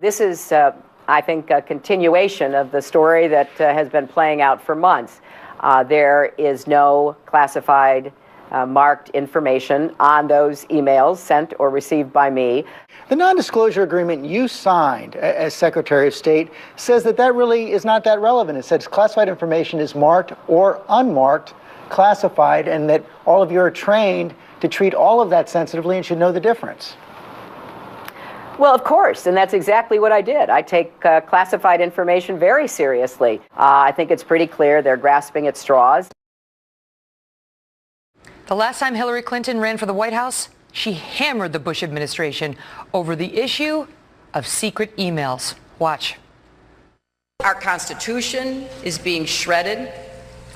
This is, I think, a continuation of the story that has been playing out for months. There is no classified marked information on those emails sent or received by me. The non-disclosure agreement you signed as Secretary of State says that really is not that relevant. It says classified information is marked or unmarked classified, and that all of you are trained to treat all of that sensitively and should know the difference. Well, of course, and that's exactly what I did. I take classified information very seriously. I think it's pretty clear they're grasping at straws. The last time Hillary Clinton ran for the White House, she hammered the Bush administration over the issue of secret emails. Watch. Our Constitution is being shredded.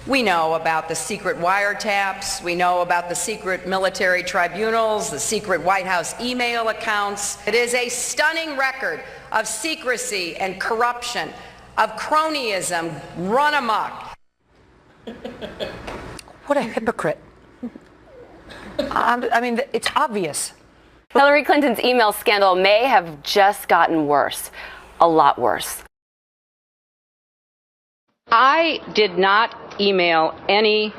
We know about the secret wiretaps. We know about the secret military tribunals, the secret White House email accounts. It is a stunning record of secrecy and corruption, of cronyism run amok. What a hypocrite. I mean, it's obvious. Hillary Clinton's email scandal may have just gotten worse, a lot worse. I did not email any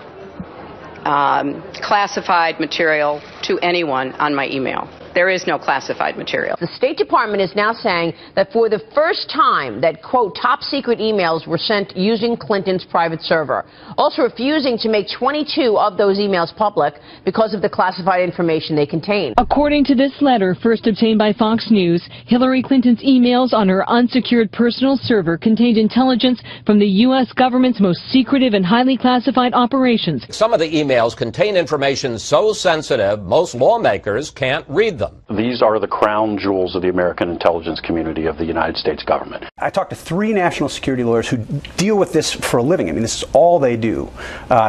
classified material to anyone on my email. There is no classified material. The State Department is now saying that for the first time that, quote, top secret emails were sent using Clinton's private server, also refusing to make 22 of those emails public because of the classified information they contain. According to this letter, first obtained by Fox News, Hillary Clinton's emails on her unsecured personal server contained intelligence from the U.S. government's most secretive and highly classified operations. Some of the emails contain information so sensitive, most lawmakers can't read them. These are the crown jewels of the American intelligence community of the United States government. I talked to 3 national security lawyers who deal with this for a living. I mean, this is all they do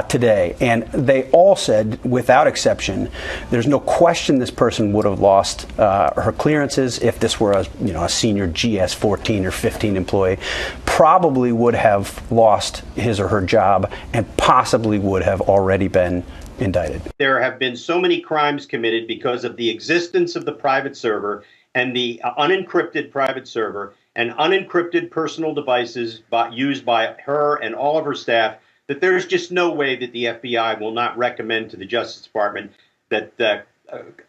today. And they all said, without exception, there's no question this person would have lost her clearances if this were a senior GS 14 or 15 employee, probably would have lost his or her job, and possibly would have already been indicted. There have been so many crimes committed because of the existence of the private server and the unencrypted private server and unencrypted personal devices used by her and all of her staff that there's just no way that the FBI will not recommend to the Justice Department that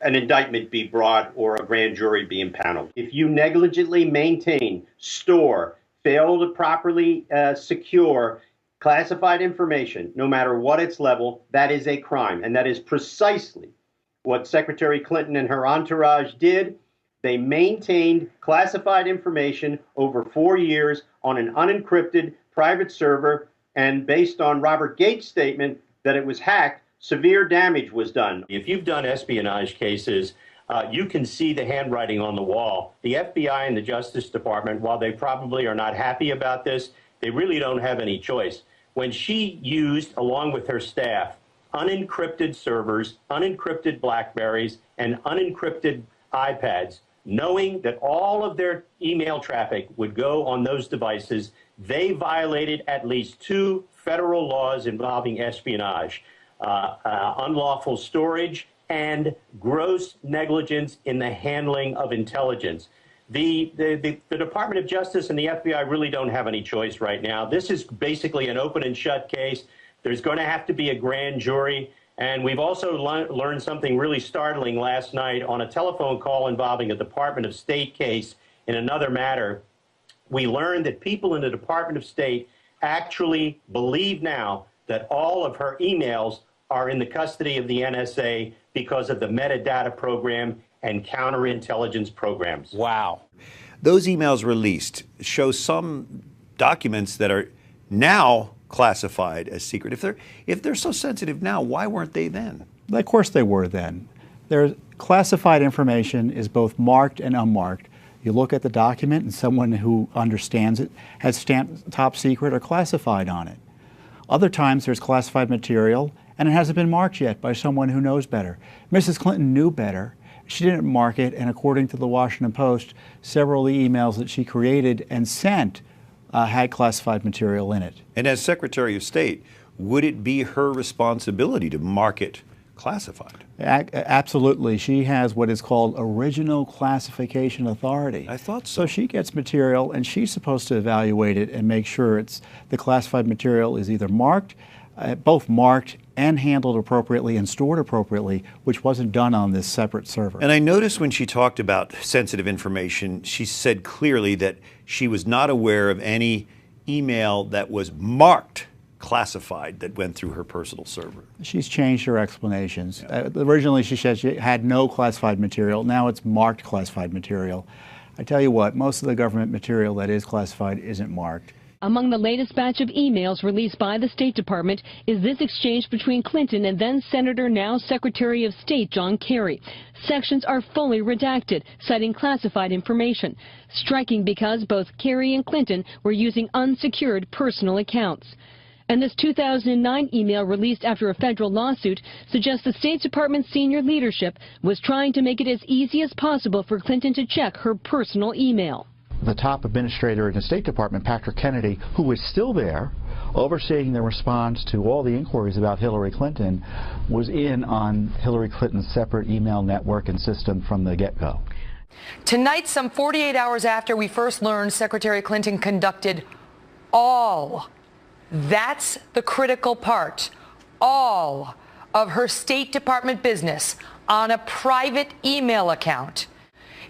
an indictment be brought or a grand jury be impaneled. If you negligently maintain, store, fail to properly secure classified information, no matter what its level, that is a crime. And that is precisely what Secretary Clinton and her entourage did. They maintained classified information over 4 years on an unencrypted private server. And based on Robert Gates' statement that it was hacked, severe damage was done. If you've done espionage cases, you can see the handwriting on the wall. The FBI and the Justice Department, while they probably are not happy about this, they really don't have any choice. When she used, along with her staff, unencrypted servers, unencrypted BlackBerries, and unencrypted iPads, knowing that all of their email traffic would go on those devices, they violated at least 2 federal laws involving espionage, unlawful storage and gross negligence in the handling of intelligence. The Department of Justice and the FBI really don't have any choice right now. This is basically an open and shut case. There's going to have to be a grand jury. And we've also learned something really startling last night on a telephone call involving a Department of State case in another matter. We learned that people in the Department of State actually believe now that all of her emails are in the custody of the NSA because of the metadata program and counterintelligence programs. Wow. Those emails released show some documents that are now classified as secret. If they're so sensitive now, why weren't they then? Of course they were then. Their classified information is both marked and unmarked. You look at the document and someone who understands it has stamped top secret or classified on it. Other times there's classified material and it hasn't been marked yet by someone who knows better. Mrs. Clinton knew better. She didn't mark it, and according to the Washington Post, several of the emails that she created and sent had classified material in it. And as Secretary of State, would it be her responsibility to mark it classified. Absolutely. She has what is called original classification authority. I thought so. So she gets material, and she's supposed to evaluate it and make sure the classified material is either marked, both marked and handled appropriately and stored appropriately, which wasn't done on this separate server. And I noticed when she talked about sensitive information, she said clearly that she was not aware of any email that was marked classified that went through her personal server. She's changed her explanations. Originally, she said she had no classified material. Now it's marked classified material. I tell you what, most of the government material that is classified isn't marked. Among the latest batch of emails released by the State Department is this exchange between Clinton and then Senator, now Secretary of State John Kerry. Sections are fully redacted, citing classified information. Striking because both Kerry and Clinton were using unsecured personal accounts. And this 2009 email released after a federal lawsuit suggests the State Department's senior leadership was trying to make it as easy as possible for Clinton to check her personal email. The top administrator in the State Department, Patrick Kennedy, who was still there, overseeing the response to all the inquiries about Hillary Clinton, was in on Hillary Clinton's separate email network and system from the get-go. Tonight, some 48 hours after we first learned Secretary Clinton conducted all, that's the critical part, all of her State Department business on a private email account.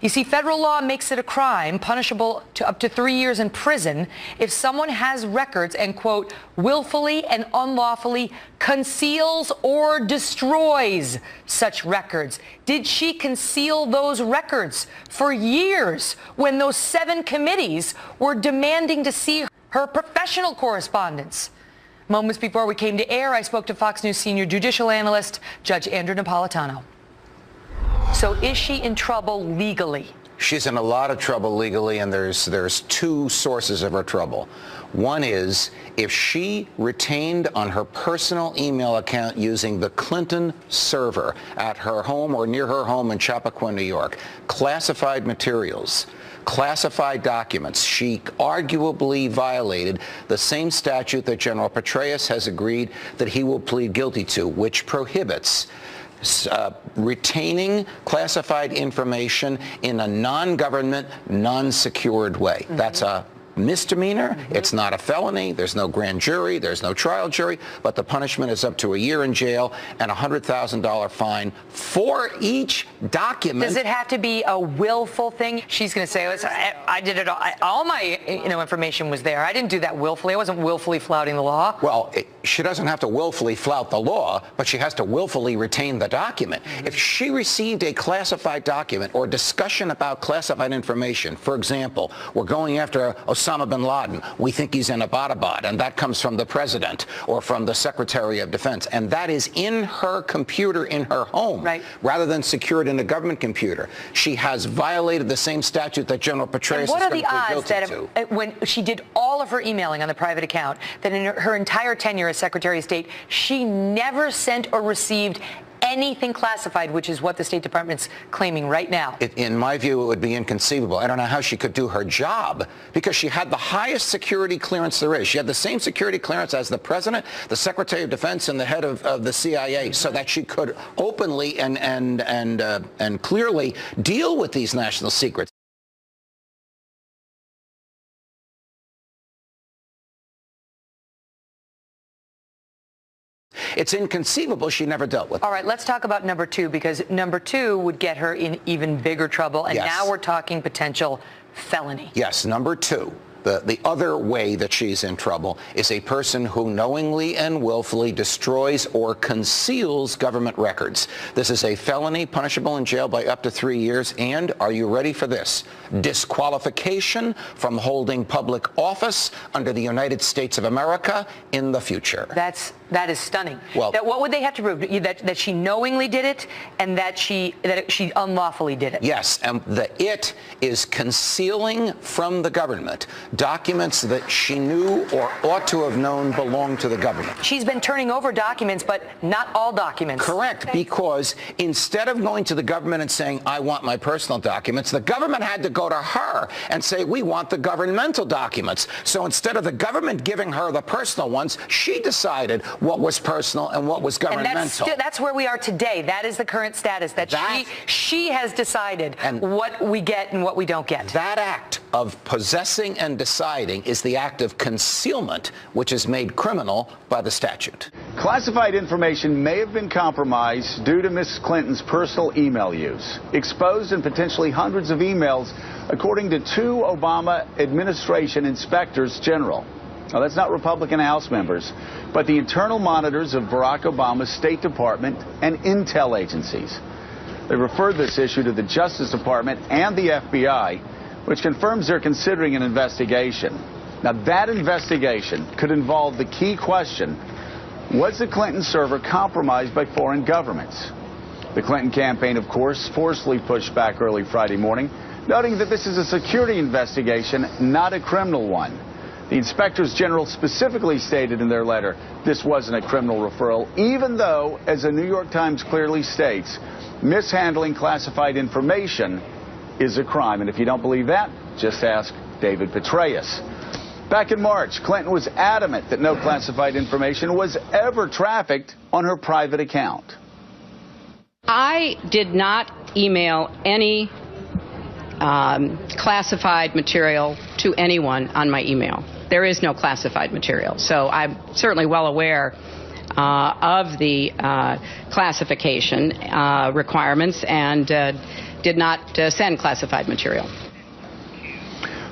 You see, federal law makes it a crime punishable to up to 3 years in prison if someone has records and, quote, willfully and unlawfully conceals or destroys such records. Did she conceal those records for years when those 7 committees were demanding to see her professional correspondence? Moments before we came to air, I spoke to Fox News senior judicial analyst Judge Andrew Napolitano. So is she in trouble legally? She's in a lot of trouble legally, and there's 2 sources of her trouble. One is if she retained on her personal email account using the Clinton server at her home or near her home in Chappaqua, New York, classified materials, classified documents. She arguably violated the same statute that General Petraeus has agreed that he will plead guilty to, which prohibits retaining classified information in a non-government, non-secured way. That's a misdemeanor. It's not a felony. There's no grand jury. There's no trial jury. But the punishment is up to a year in jail and a $100,000 fine for each document. Does it have to be a willful thing? She's going to say, I did it all. All my information was there. I didn't do that willfully. I wasn't willfully flouting the law. Well, she doesn't have to willfully flout the law, but she has to willfully retain the document. If she received a classified document or discussion about classified information, for example, we're going after Osama bin Laden. We think he's in Abbottabad, and that comes from the president or from the Secretary of Defense, and that is in her computer in her home, rather than secured in a government computer. She has violated the same statute that General Petraeus is going to plead guilty to. What are the odds that when she did all of her emailing on the private account, that in her entire tenure as Secretary of State, she never sent or received anything classified, which is what the State Department's claiming right now? In my view, it would be inconceivable. I don't know how she could do her job because she had the highest security clearance there is. She had the same security clearance as the president, the Secretary of Defense, and the head of the CIA, so that she could openly and clearly deal with these national secrets. It's inconceivable she never dealt with it. All right, let's talk about number 2, because number 2 would get her in even bigger trouble, and now we're talking potential felony. Yes, number 2. The other way that she's in trouble is a person who knowingly and willfully destroys or conceals government records. This is a felony punishable in jail by up to 3 years, and, are you ready for this, disqualification from holding public office under the United States of America in the future. That is stunning. Well, what would they have to prove? That she knowingly did it and that she unlawfully did it? Yes, and the it is concealing from the government, documents that she knew or ought to have known belonged to the government. She's been turning over documents, but not all documents. Correct, because instead of going to the government and saying, I want my personal documents, the government had to go to her and say, we want the governmental documents. So instead of the government giving her the personal ones, she decided what was personal and what was governmental. And that's where we are today. That is the current status, that she has decided what we get and what we don't get. That act of possessing and deciding is the act of concealment, which is made criminal by the statute. Classified information may have been compromised due to Ms. Clinton's personal email use, exposed in potentially hundreds of emails, according to 2 Obama administration inspectors general. Now, that's not Republican House members, but the internal monitors of Barack Obama's State Department and intel agencies. They referred this issue to the Justice Department and the FBI, which confirms they're considering an investigation. Now, that investigation could involve the key question: was the Clinton server compromised by foreign governments? The Clinton campaign, of course, forcefully pushed back early Friday morning, noting that this is a security investigation, not a criminal one. The inspectors general specifically stated in their letter this wasn't a criminal referral, even though, as the New York Times clearly states, mishandling classified information is a crime. And if you don't believe that, just ask David Petraeus. Back in March, Clinton was adamant that no classified information was ever trafficked on her private account. I did not email any classified material to anyone on my email. There is no classified material. So I'm certainly well aware of the classification requirements and did not send classified material.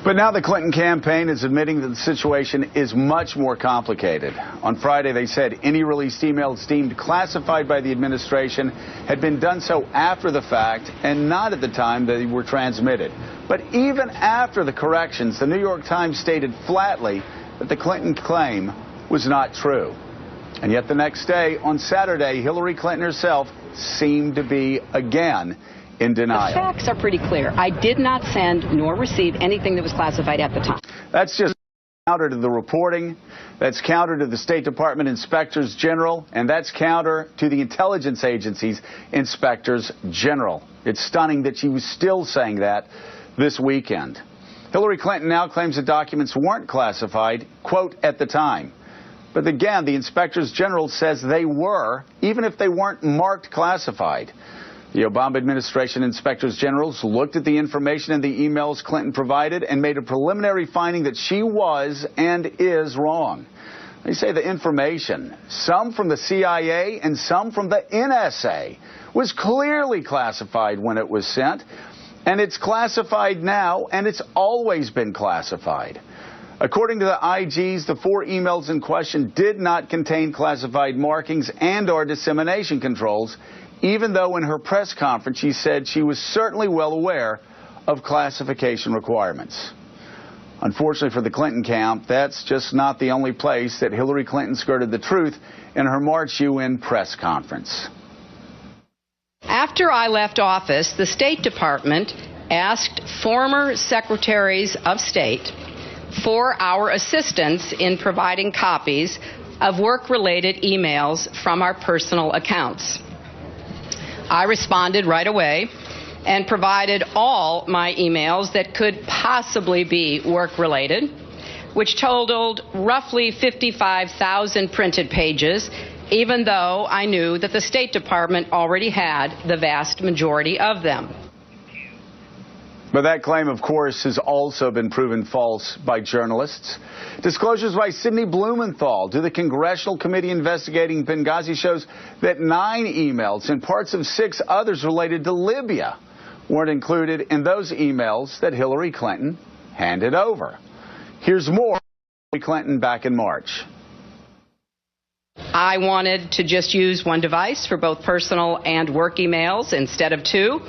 But now the Clinton campaign is admitting that the situation is much more complicated. On Friday, they said any released emails deemed classified by the administration had been done so after the fact and not at the time they were transmitted. But even after the corrections, the New York Times stated flatly that the Clinton claim was not true. And yet the next day, on Saturday, Hillary Clinton herself seemed to be again in denial. The facts are pretty clear. I did not send nor receive anything that was classified at the time. That's just counter to the reporting. That's counter to the State Department inspectors general, and that's counter to the intelligence agency's inspectors general. It's stunning that she was still saying that this weekend. Hillary Clinton now claims the documents weren't classified, quote, at the time. But again, the inspectors general says they were, even if they weren't marked classified. The Obama administration inspectors generals looked at the information in the emails Clinton provided and made a preliminary finding that she was and is wrong. They say the information, some from the CIA and some from the NSA, was clearly classified when it was sent, and it's classified now, and it's always been classified. According to the IGs, the 4 emails in question did not contain classified markings and/or dissemination controls, even though in her press conference she said she was certainly well aware of classification requirements. Unfortunately for the Clinton camp, that's just not the only place that Hillary Clinton skirted the truth in her March UN press conference. After I left office, the State Department asked former secretaries of state for our assistance in providing copies of work-related emails from our personal accounts. I responded right away and provided all my emails that could possibly be work-related, which totaled roughly 55,000 printed pages, even though I knew that the State Department already had the vast majority of them. But that claim, of course, has also been proven false by journalists. Disclosures by Sidney Blumenthal to the Congressional Committee investigating Benghazi shows that 9 emails and parts of 6 others related to Libya weren't included in those emails that Hillary Clinton handed over. Here's more from Hillary Clinton back in March. I wanted to just use one device for both personal and work emails instead of 2.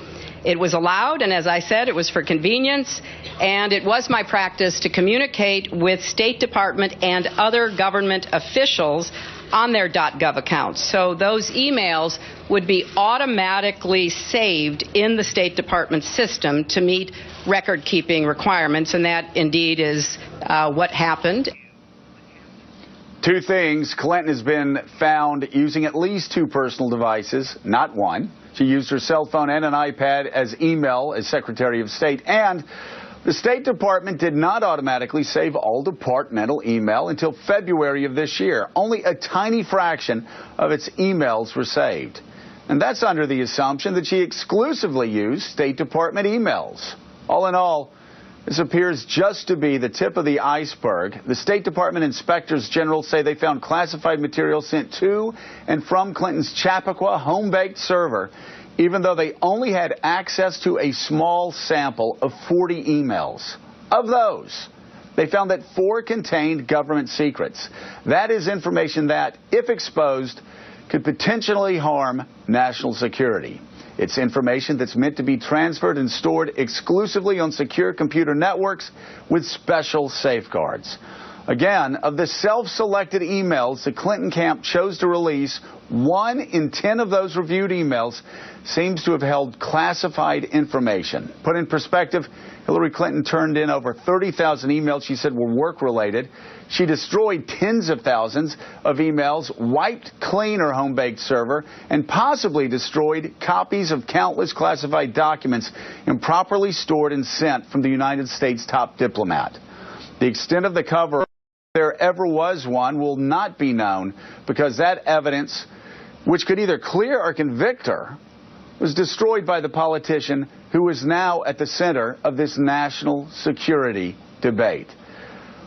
It was allowed, and as I said, it was for convenience, and it was my practice to communicate with State Department and other government officials on their .gov accounts. So those emails would be automatically saved in the State Department system to meet record-keeping requirements, and that indeed is what happened. Two things. Clinton has been found using at least 2 personal devices, not one. She used her cell phone and an iPad as email as Secretary of State. And the State Department did not automatically save all departmental email until February of this year. Only a tiny fraction of its emails were saved. And that's under the assumption that she exclusively used State Department emails. All in all, this appears just to be the tip of the iceberg. The State Department inspectors general say they found classified material sent to and from Clinton's Chappaqua home-baked server, even though they only had access to a small sample of 40 emails. Of those, they found that 4 contained government secrets. That is information that, if exposed, could potentially harm national security. It's information that's meant to be transferred and stored exclusively on secure computer networks with special safeguards. Again, of the self-selected emails the Clinton camp chose to release, 1 in 10 of those reviewed emails seems to have held classified information. Put in perspective, Hillary Clinton turned in over 30,000 emails she said were work-related. She destroyed tens of thousands of emails, wiped clean her home-baked server, and possibly destroyed copies of countless classified documents improperly stored and sent from the United States top diplomat. The extent of the cover, if there ever was one, will not be known because that evidence, which could either clear or convict her, was destroyed by the politician who is now at the center of this national security debate.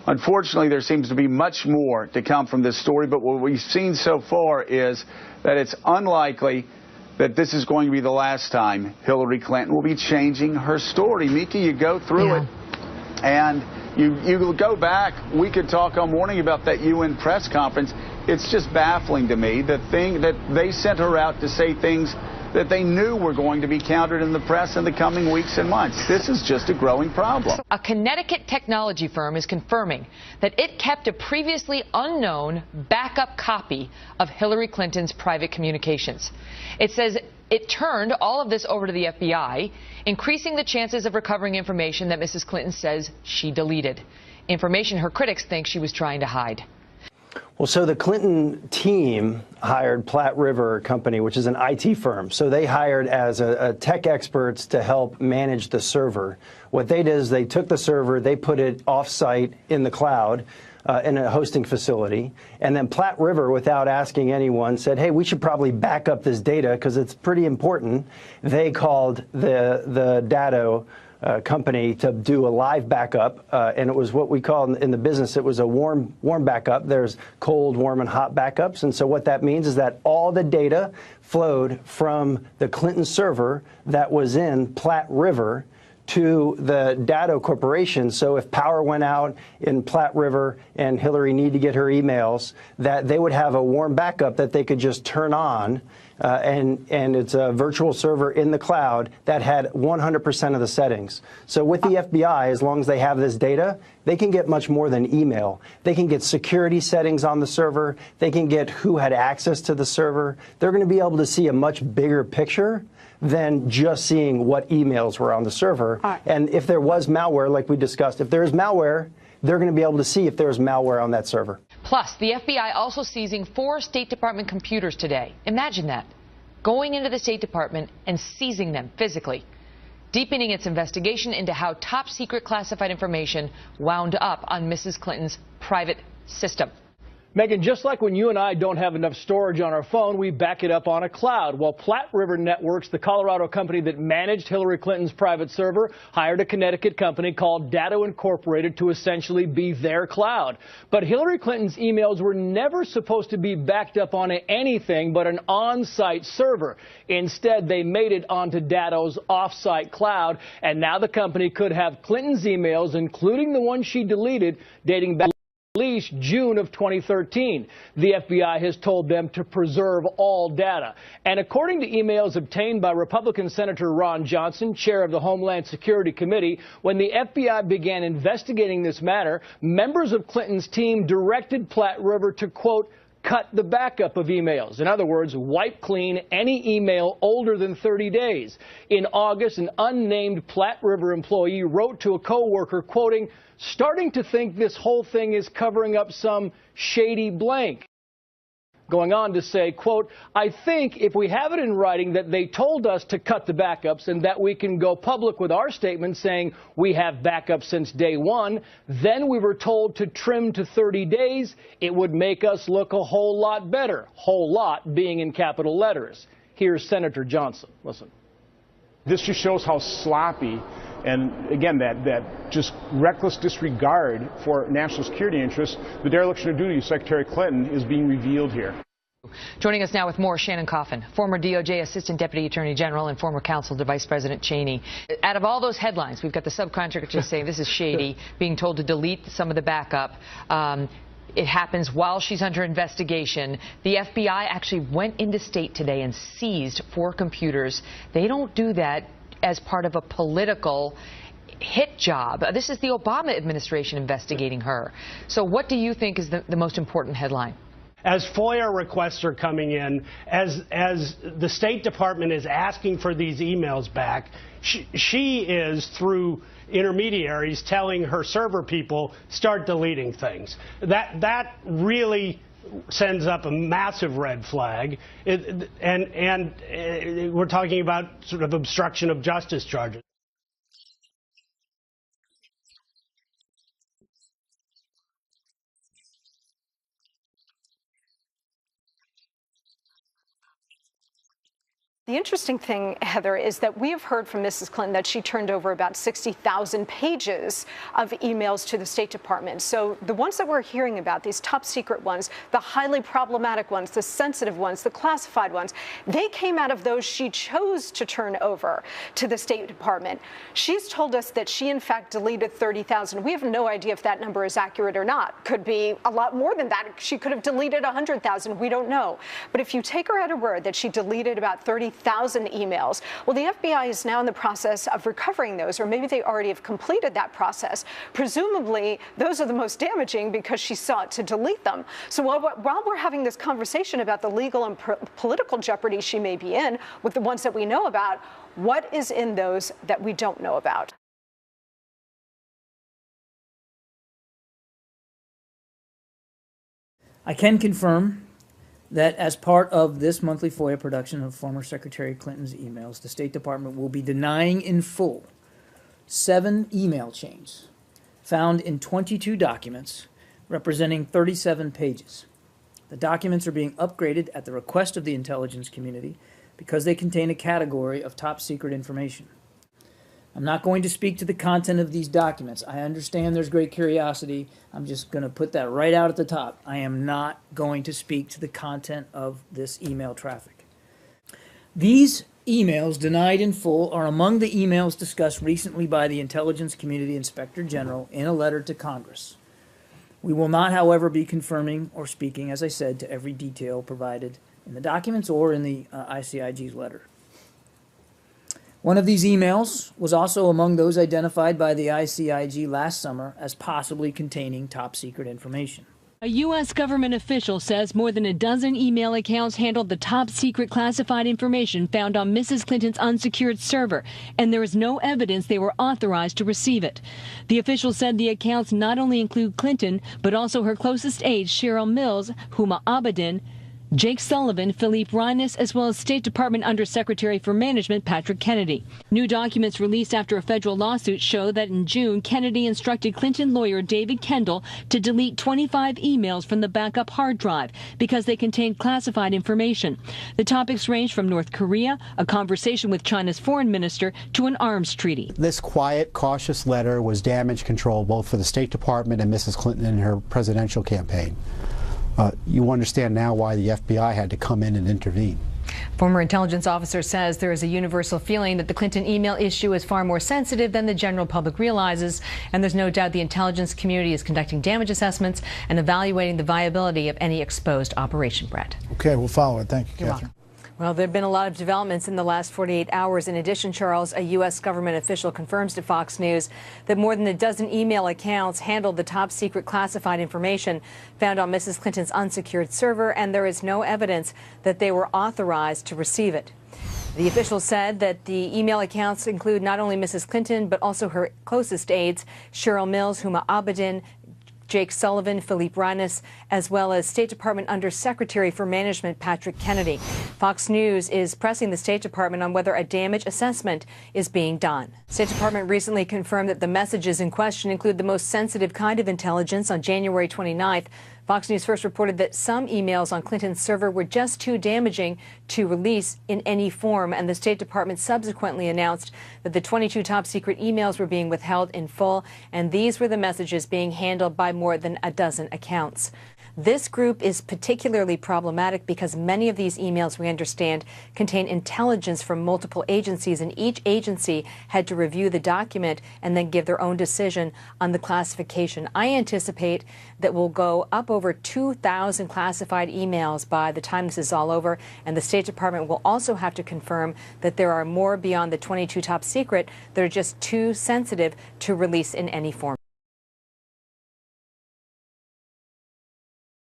Unfortunately, there seems to be much more to come from this story, but what we've seen so far is that it's unlikely that this is going to be the last time Hillary Clinton will be changing her story. Mika, you go through it, and you go back. We could talk all morning about that UN press conference. It's just baffling to me, the thing that they sent her out to say things that they knew were going to be countered in the press in the coming weeks and months. This is just a growing problem. A Connecticut technology firm is confirming that it kept a previously unknown backup copy of Hillary Clinton's private communications. It says it turned all of this over to the FBI, increasing the chances of recovering information that Mrs. Clinton says she deleted. Information her critics think she was trying to hide. Well, so the Clinton team hired Platte River Company, which is an IT firm. So they hired as a tech experts to help manage the server. What they did is they took the server, they put it off-site in the cloud in a hosting facility. And then Platte River, without asking anyone, said, hey, we should probably back up this data because it's pretty important. They called the Datto company to do a live backup, and it was what we call in the business, it was a warm backup. There's cold, warm, and hot backups. And so what that means is that all the data flowed from the Clinton server that was in Platte River to the Datto Corporation. So if power went out in Platte River and Hillary needed to get her emails, that they would have a warm backup that they could just turn on. And it's a virtual server in the cloud that had 100% of the settings. So with the FBI, as long as they have this data, they can get much more than email. They can get security settings on the server. They can get who had access to the server. They're going to be able to see a much bigger picture than just seeing what emails were on the server. And if there was malware, like we discussed, if there is malware, they're going to be able to see if there's malware on that server. Plus, the FBI also seizing 4 State Department computers today. Imagine that. Going into the State Department and seizing them physically. Deepening its investigation into how top secret classified information wound up on Mrs. Clinton's private system. Megan, just like when you and I don't have enough storage on our phone, we back it up on a cloud. Well, Platte River Networks, the Colorado company that managed Hillary Clinton's private server, hired a Connecticut company called Datto Incorporated to essentially be their cloud. But Hillary Clinton's emails were never supposed to be backed up on anything but an on-site server. Instead, they made it onto Datto's off-site cloud, and now the company could have Clinton's emails, including the ones she deleted, dating back at least June of 2013. The FBI has told them to preserve all data. And according to emails obtained by Republican Senator Ron Johnson, chair of the Homeland Security Committee, when the FBI began investigating this matter, members of Clinton's team directed Platte River to, quote, cut the backup of emails. In other words, wipe clean any email older than 30 days. In August, an unnamed Platte River employee wrote to a coworker, quoting, "Starting to think this whole thing is covering up some shady blank." Going on to say, quote, "I think if we have it in writing that they told us to cut the backups and that we can go public with our statement saying we have backups since day one, then we were told to trim to 30 days, it would make us look a whole lot better." Whole lot being in capital letters. Here's Senator Johnson. Listen. This just shows how sloppy and, again, that just reckless disregard for national security interests, the dereliction of duty of Secretary Clinton is being revealed here. Joining us now with more, Shannon Coffin, former DOJ Assistant Deputy Attorney General and former counsel to Vice President Cheney. Out of all those headlines, we've got the subcontractor saying this is shady, being told to delete some of the backup. It happens while she's under investigation. The FBI actually went into state today and seized 4 computers. They don't do that as part of a political hit job. This is the Obama administration investigating her. So what do you think is the most important headline? As FOIA requests are coming in, as the State Department is asking for these emails back, she is, through intermediaries, telling her server people, start deleting things. That really sends up a massive red flag, and we're talking about sort of obstruction of justice charges. The interesting thing, Heather, is that we have heard from Mrs. Clinton that she turned over about 60,000 pages of emails to the State Department. So the ones that we're hearing about, these top secret ones, the highly problematic ones, the sensitive ones, the classified ones, they came out of those she chose to turn over to the State Department. She's told us that she, in fact, deleted 30,000. We have no idea if that number is accurate or not. Could be a lot more than that. She could have deleted 100,000. We don't know. But if you take her at her word that she deleted about 30,000 emails. Well, the FBI is now in the process of recovering those, or maybe they already have completed that process. Presumably, those are the most damaging because she sought to delete them. So while we're having this conversation about the legal and political jeopardy she may be in with the ones that we know about, what is in those that we don't know about? I can confirm that as part of this monthly FOIA production of former Secretary Clinton's emails, the State Department will be denying in full 7 email chains found in 22 documents representing 37 pages. The documents are being upgraded at the request of the intelligence community because they contain a category of top secret information. I'm not going to speak to the content of these documents. I understand there's great curiosity. I'm just going to put that right out at the top. I am not going to speak to the content of this email traffic. These emails denied in full are among the emails discussed recently by the Intelligence Community Inspector General in a letter to Congress. We will not, however, be confirming or speaking, as I said, to every detail provided in the documents or in the ICIG's letter. One of these emails was also among those identified by the ICIG last summer as possibly containing top secret information. A U.S. government official says more than a dozen email accounts handled the top secret classified information found on Mrs. Clinton's unsecured server, and there is no evidence they were authorized to receive it. The official said the accounts not only include Clinton, but also her closest aides Cheryl Mills, Huma Abedin, Jake Sullivan, Philippe Reines, as well as State Department Undersecretary for Management Patrick Kennedy. New documents released after a federal lawsuit show that in June, Kennedy instructed Clinton lawyer David Kendall to delete 25 emails from the backup hard drive because they contained classified information. The topics range from North Korea, a conversation with China's foreign minister, to an arms treaty. This quiet, cautious letter was damage control both for the State Department and Mrs. Clinton in her presidential campaign. You understand now why the FBI had to come in and intervene. Former intelligence officer says there is a universal feeling that the Clinton email issue is far more sensitive than the general public realizes, and there's no doubt the intelligence community is conducting damage assessments and evaluating the viability of any exposed operation, Brett. Okay, we'll follow it. Thank you, Catherine. Well, there have been a lot of developments in the last 48 hours. In addition, Charles, a U.S. government official confirms to Fox News that more than a dozen email accounts handled the top secret classified information found on Mrs. Clinton's unsecured server, and there is no evidence that they were authorized to receive it. The official said that the email accounts include not only Mrs. Clinton, but also her closest aides, Cheryl Mills, Huma Abedin, Jake Sullivan, Philippe Reines, as well as State Department Undersecretary for Management Patrick Kennedy. Fox News is pressing the State Department on whether a damage assessment is being done. State Department recently confirmed that the messages in question include the most sensitive kind of intelligence. On January 29th, Fox News first reported that some emails on Clinton's server were just too damaging to release in any form, and the State Department subsequently announced that the 22 top secret emails were being withheld in full, and these were the messages being handled by more than a dozen accounts. This group is particularly problematic because many of these emails, we understand, contain intelligence from multiple agencies, and each agency had to review the document and then give their own decision on the classification. I anticipate that we'll go up over 2,000 classified emails by the time this is all over, and the State Department will also have to confirm that there are more beyond the 22 top secret that are just too sensitive to release in any form.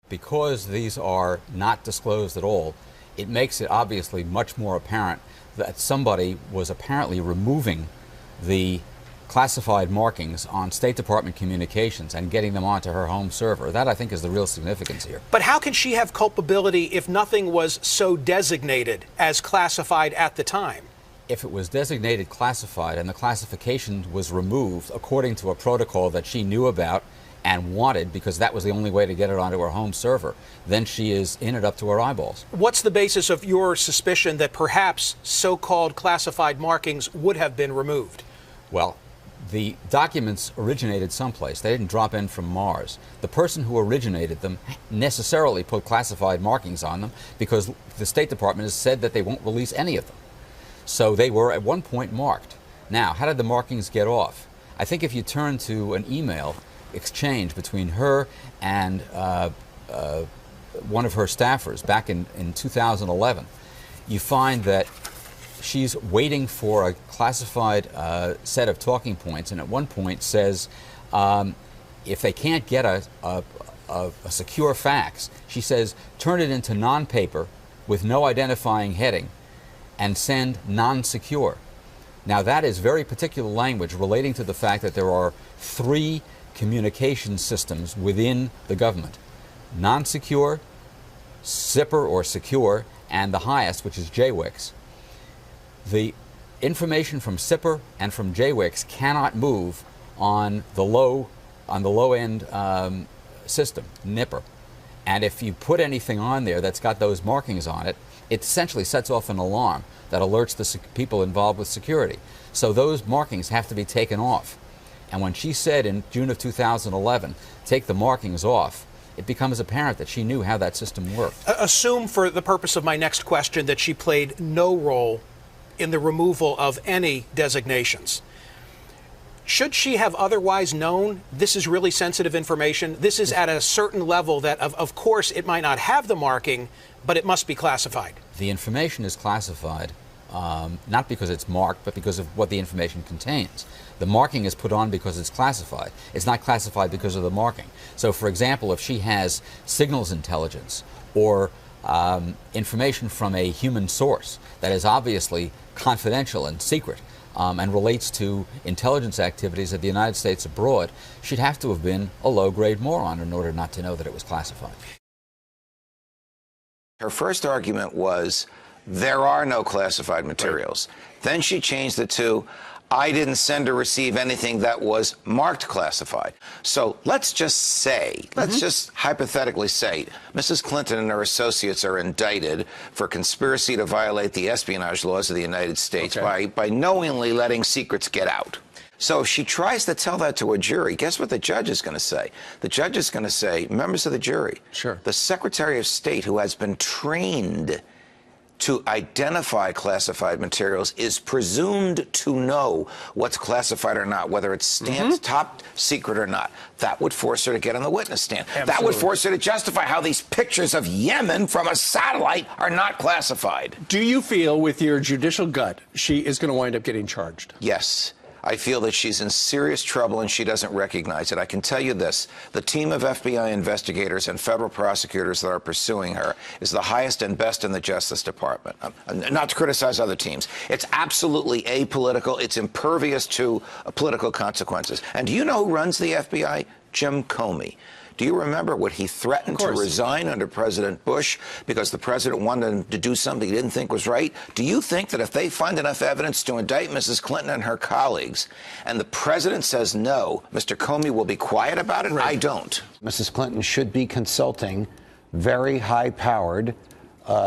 Because these are not disclosed at all, it makes it obviously much more apparent that somebody was apparently removing the classified markings on State Department communications and getting them onto her home server. That, I think, is the real significance here. But how can she have culpability if nothing was so designated as classified at the time? If it was designated classified and the classification was removed according to a protocol that she knew about and wanted, because that was the only way to get it onto her home server, then she is in it up to her eyeballs. What's the basis of your suspicion that perhaps so-called classified markings would have been removed? Well, the documents originated someplace. They didn't drop in from Mars. The person who originated them necessarily put classified markings on them because the State Department has said that they won't release any of them. So they were at one point marked. Now, how did the markings get off? I think if you turn to an email exchange between her and one of her staffers back in 2011, you find that she's waiting for a classified set of talking points, and at one point says if they can't get a secure fax, she says turn it into non-paper with no identifying heading and send non-secure. Now that is very particular language relating to the fact that there are 3 communication systems within the government: non-secure, SIPR or secure, and the highest, which is JWICS. The information from SIPR and from JWICS cannot move on the low end system, NIPR. And if you put anything on there that's got those markings on it, it essentially sets off an alarm that alerts the people involved with security. So those markings have to be taken off. And when she said in June of 2011, take the markings off, it becomes apparent that she knew how that system worked. Assume, for the purpose of my next question, that she played no role in the removal of any designations. Should she have otherwise known this is really sensitive information? This is at a certain level that, of course, it might not have the marking, but it must be classified. The information is classified, not because it's marked, but because of what the information contains. The marking is put on because it's classified. It's not classified because of the marking. So, for example, if she has signals intelligence or information from a human source that is obviously confidential and secret and relates to intelligence activities of the United States abroad, she'd have to have been a low-grade moron in order not to know that it was classified. Her first argument was, there are no classified materials. Right. Then she changed it to, I didn't send or receive anything that was marked classified. So let's just say, let's just hypothetically say, Mrs. Clinton and her associates are indicted for conspiracy to violate the espionage laws of the United States by knowingly letting secrets get out. So if she tries to tell that to a jury, guess what the judge is going to say? The judge is going to say, members of the jury, the Secretary of State, who has been trained to identify classified materials is presumed to know what's classified or not, whether it's stamped top secret or not. That would force her to get on the witness stand. Absolutely. That would force her to justify how these pictures of Yemen from a satellite are not classified. Do you feel, with your judicial gut, she is going to wind up getting charged? Yes. I feel that she's in serious trouble and she doesn't recognize it. I can tell you this, the team of FBI investigators and federal prosecutors that are pursuing her is the highest and best in the Justice Department. Not to criticize other teams. It's absolutely apolitical. It's impervious to political consequences. And do you know who runs the FBI? Jim Comey. Do you remember what he threatened to resign under President Bush because the president wanted him to do something he didn't think was right? Do you think that if they find enough evidence to indict Mrs. Clinton and her colleagues, and the president says no, Mr. Comey will be quiet about it? I don't. Mrs. Clinton should be consulting very high-powered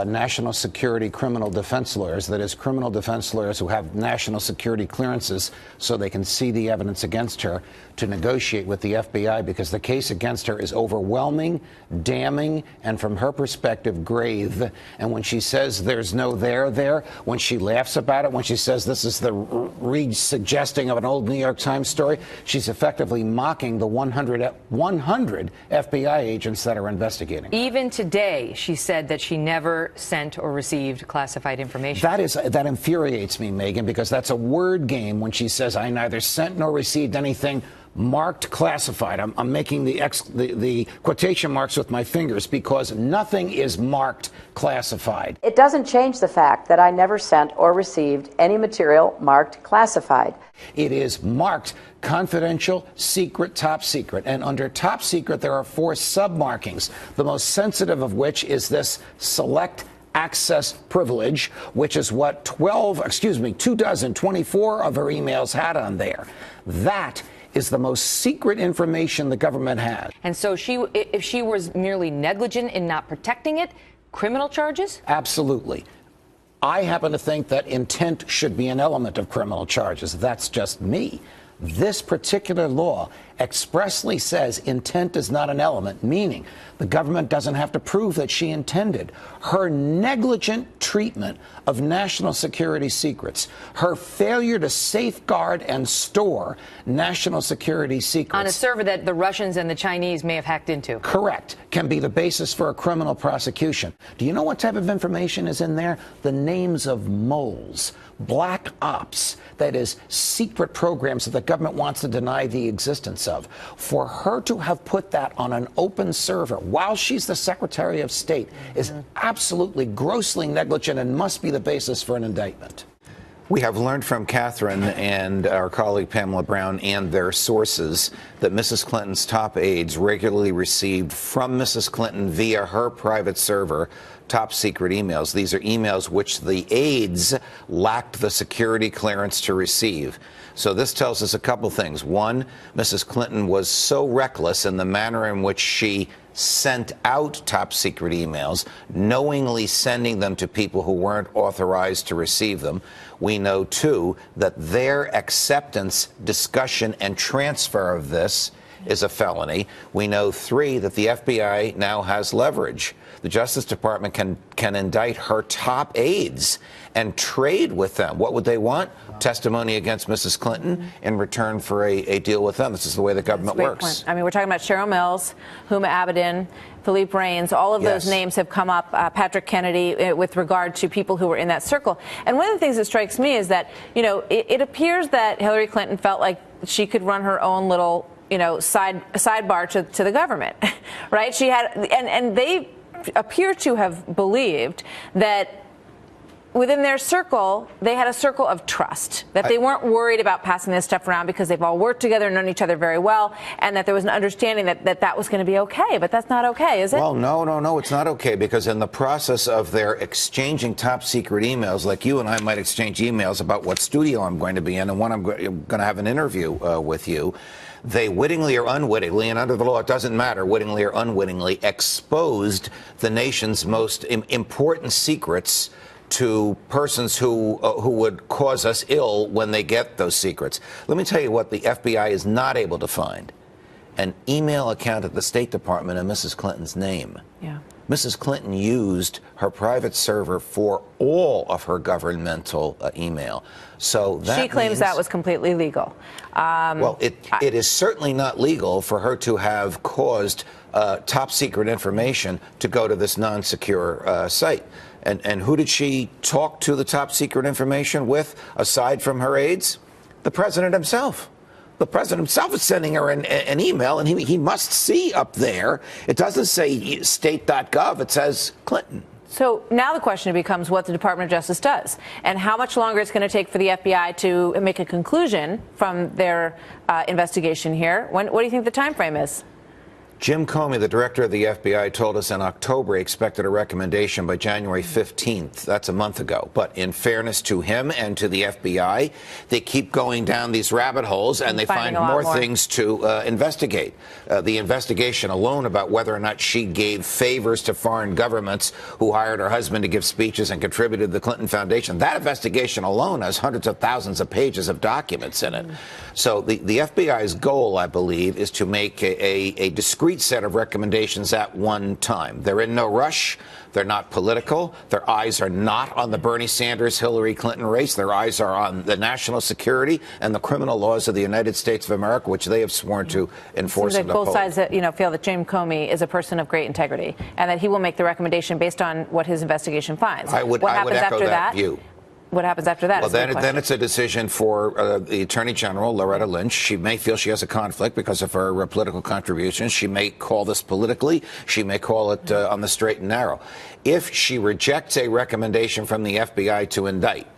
national security criminal defense lawyers, that is, criminal defense lawyers who have national security clearances so they can see the evidence against her, to negotiate with the FBI, because the case against her is overwhelming, damning, and from her perspective, grave. And when she says there's no there, when she laughs about it, when she says this is the re-suggesting of an old New York Times story, she's effectively mocking the 100 FBI agents that are investigating her. Even today, she said that she never sent or received classified information. That infuriates me, Megyn, because that's a word game when she says, I neither sent nor received anything marked classified. I'm making the quotation marks with my fingers because nothing is marked classified. It doesn't change the fact that I never sent or received any material marked classified. It is marked confidential, secret, top secret. And under top secret, there are 4 sub-markings, the most sensitive of which is this select access privilege, which is what 24 of her emails had on there. That is the most secret information the government has. And so if she was merely negligent in not protecting it, criminal charges? Absolutely. I happen to think that intent should be an element of criminal charges. That's just me. This particular law expressly says intent is not an element, meaning the government doesn't have to prove that she intended. Her negligent treatment of national security secrets, her failure to safeguard and store national security secrets on a server that the Russians and the Chinese may have hacked into. Correct. Can be the basis for a criminal prosecution. Do you know what type of information is in there? The names of moles, black ops, that is, secret programs that the government wants to deny the existence of. For her to have put that on an open server while she's the Secretary of State is absolutely grossly negligent and must be the basis for an indictment. We have learned from Catherine and our colleague Pamela Brown and their sources that Mrs. Clinton's top aides regularly received from Mrs. Clinton via her private server top secret emails. These are emails which the aides lacked the security clearance to receive. So this tells us a couple things. One, Mrs. Clinton was so reckless in the manner in which she sent out top secret emails, knowingly sending them to people who weren't authorized to receive them. We know, too, that their acceptance, discussion, and transfer of this is a felony. We know, 3, that the FBI now has leverage. The Justice Department can indict her top aides and trade with them. What would they want? Testimony against Mrs. Clinton in return for a deal with them. This is the way the government works. I mean, we're talking about Cheryl Mills, Huma Abedin, Philippe Reines. All of those names have come up. Patrick Kennedy, with regard to people who were in that circle. And one of the things that strikes me is that, you know, it appears that Hillary Clinton felt like she could run her own little, you know, sidebar to the government, right? She had, and they appear to have believed that within their circle, they had a circle of trust, that they weren't worried about passing this stuff around because they've all worked together and known each other very well, and that there was an understanding that was going to be okay. But that's not okay, is it? Well, no, it's not okay, because in the process of their exchanging top secret emails, like you and I might exchange emails about what studio I'm going to be in and when I'm going to have an interview with you, they wittingly or unwittingly, and under the law it doesn't matter, wittingly or unwittingly, exposed the nation's most important secrets to persons who would cause us ill when they get those secrets. Let me tell you what the FBI is not able to find: an email account at the State Department in Mrs. Clinton's name. Yeah. Mrs. Clinton used her private server for all of her governmental email. So that she claims means, that was completely legal. Well, it is certainly not legal for her to have caused top secret information to go to this non-secure site. And who did she talk to the top secret information with, aside from her aides? The president himself. The president himself is sending her an email, and he must see up there. It doesn't say state.gov. It says Clinton. So now the question becomes what the Department of Justice does and how much longer it's going to take for the FBI to make a conclusion from their investigation here. What do you think the time frame is? Jim Comey, the director of the FBI, told us in October he expected a recommendation by January 15th. That's a month ago. But in fairness to him and to the FBI, they keep going down these rabbit holes and they find more things to investigate. The investigation alone about whether or not she gave favors to foreign governments who hired her husband to give speeches and contributed to the Clinton Foundation, that investigation alone has hundreds of thousands of pages of documents in it. So the FBI's goal, I believe, is to make a discrete set of recommendations at one time. They're in no rush. They're not political. Their eyes are not on the Bernie Sanders, Hillary Clinton race. Their eyes are on the national security and the criminal laws of the United States of America, which they have sworn to enforce and uphold. Both sides that, feel that Jim Comey is a person of great integrity and that he will make the recommendation based on what his investigation finds. I would echo that view. What happens after that? Well, then it's a decision for the Attorney General, Loretta Lynch. She may feel she has a conflict because of her political contributions. She may call this politically. She may call it on the straight and narrow. If she rejects a recommendation from the FBI to indict,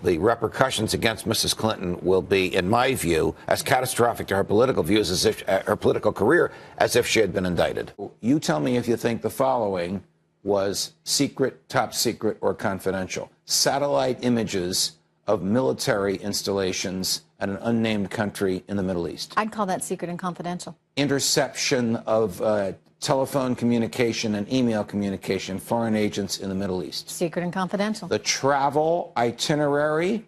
the repercussions against Mrs. Clinton will be, in my view, as catastrophic to her political views as if her political career as if she had been indicted. You tell me if you think the following was secret, top secret, or confidential. Satellite images of military installations at an unnamed country in the Middle East. I'd call that secret and confidential. Interception of telephone communication and email communication, foreign agents in the Middle East. Secret and confidential. The travel itinerary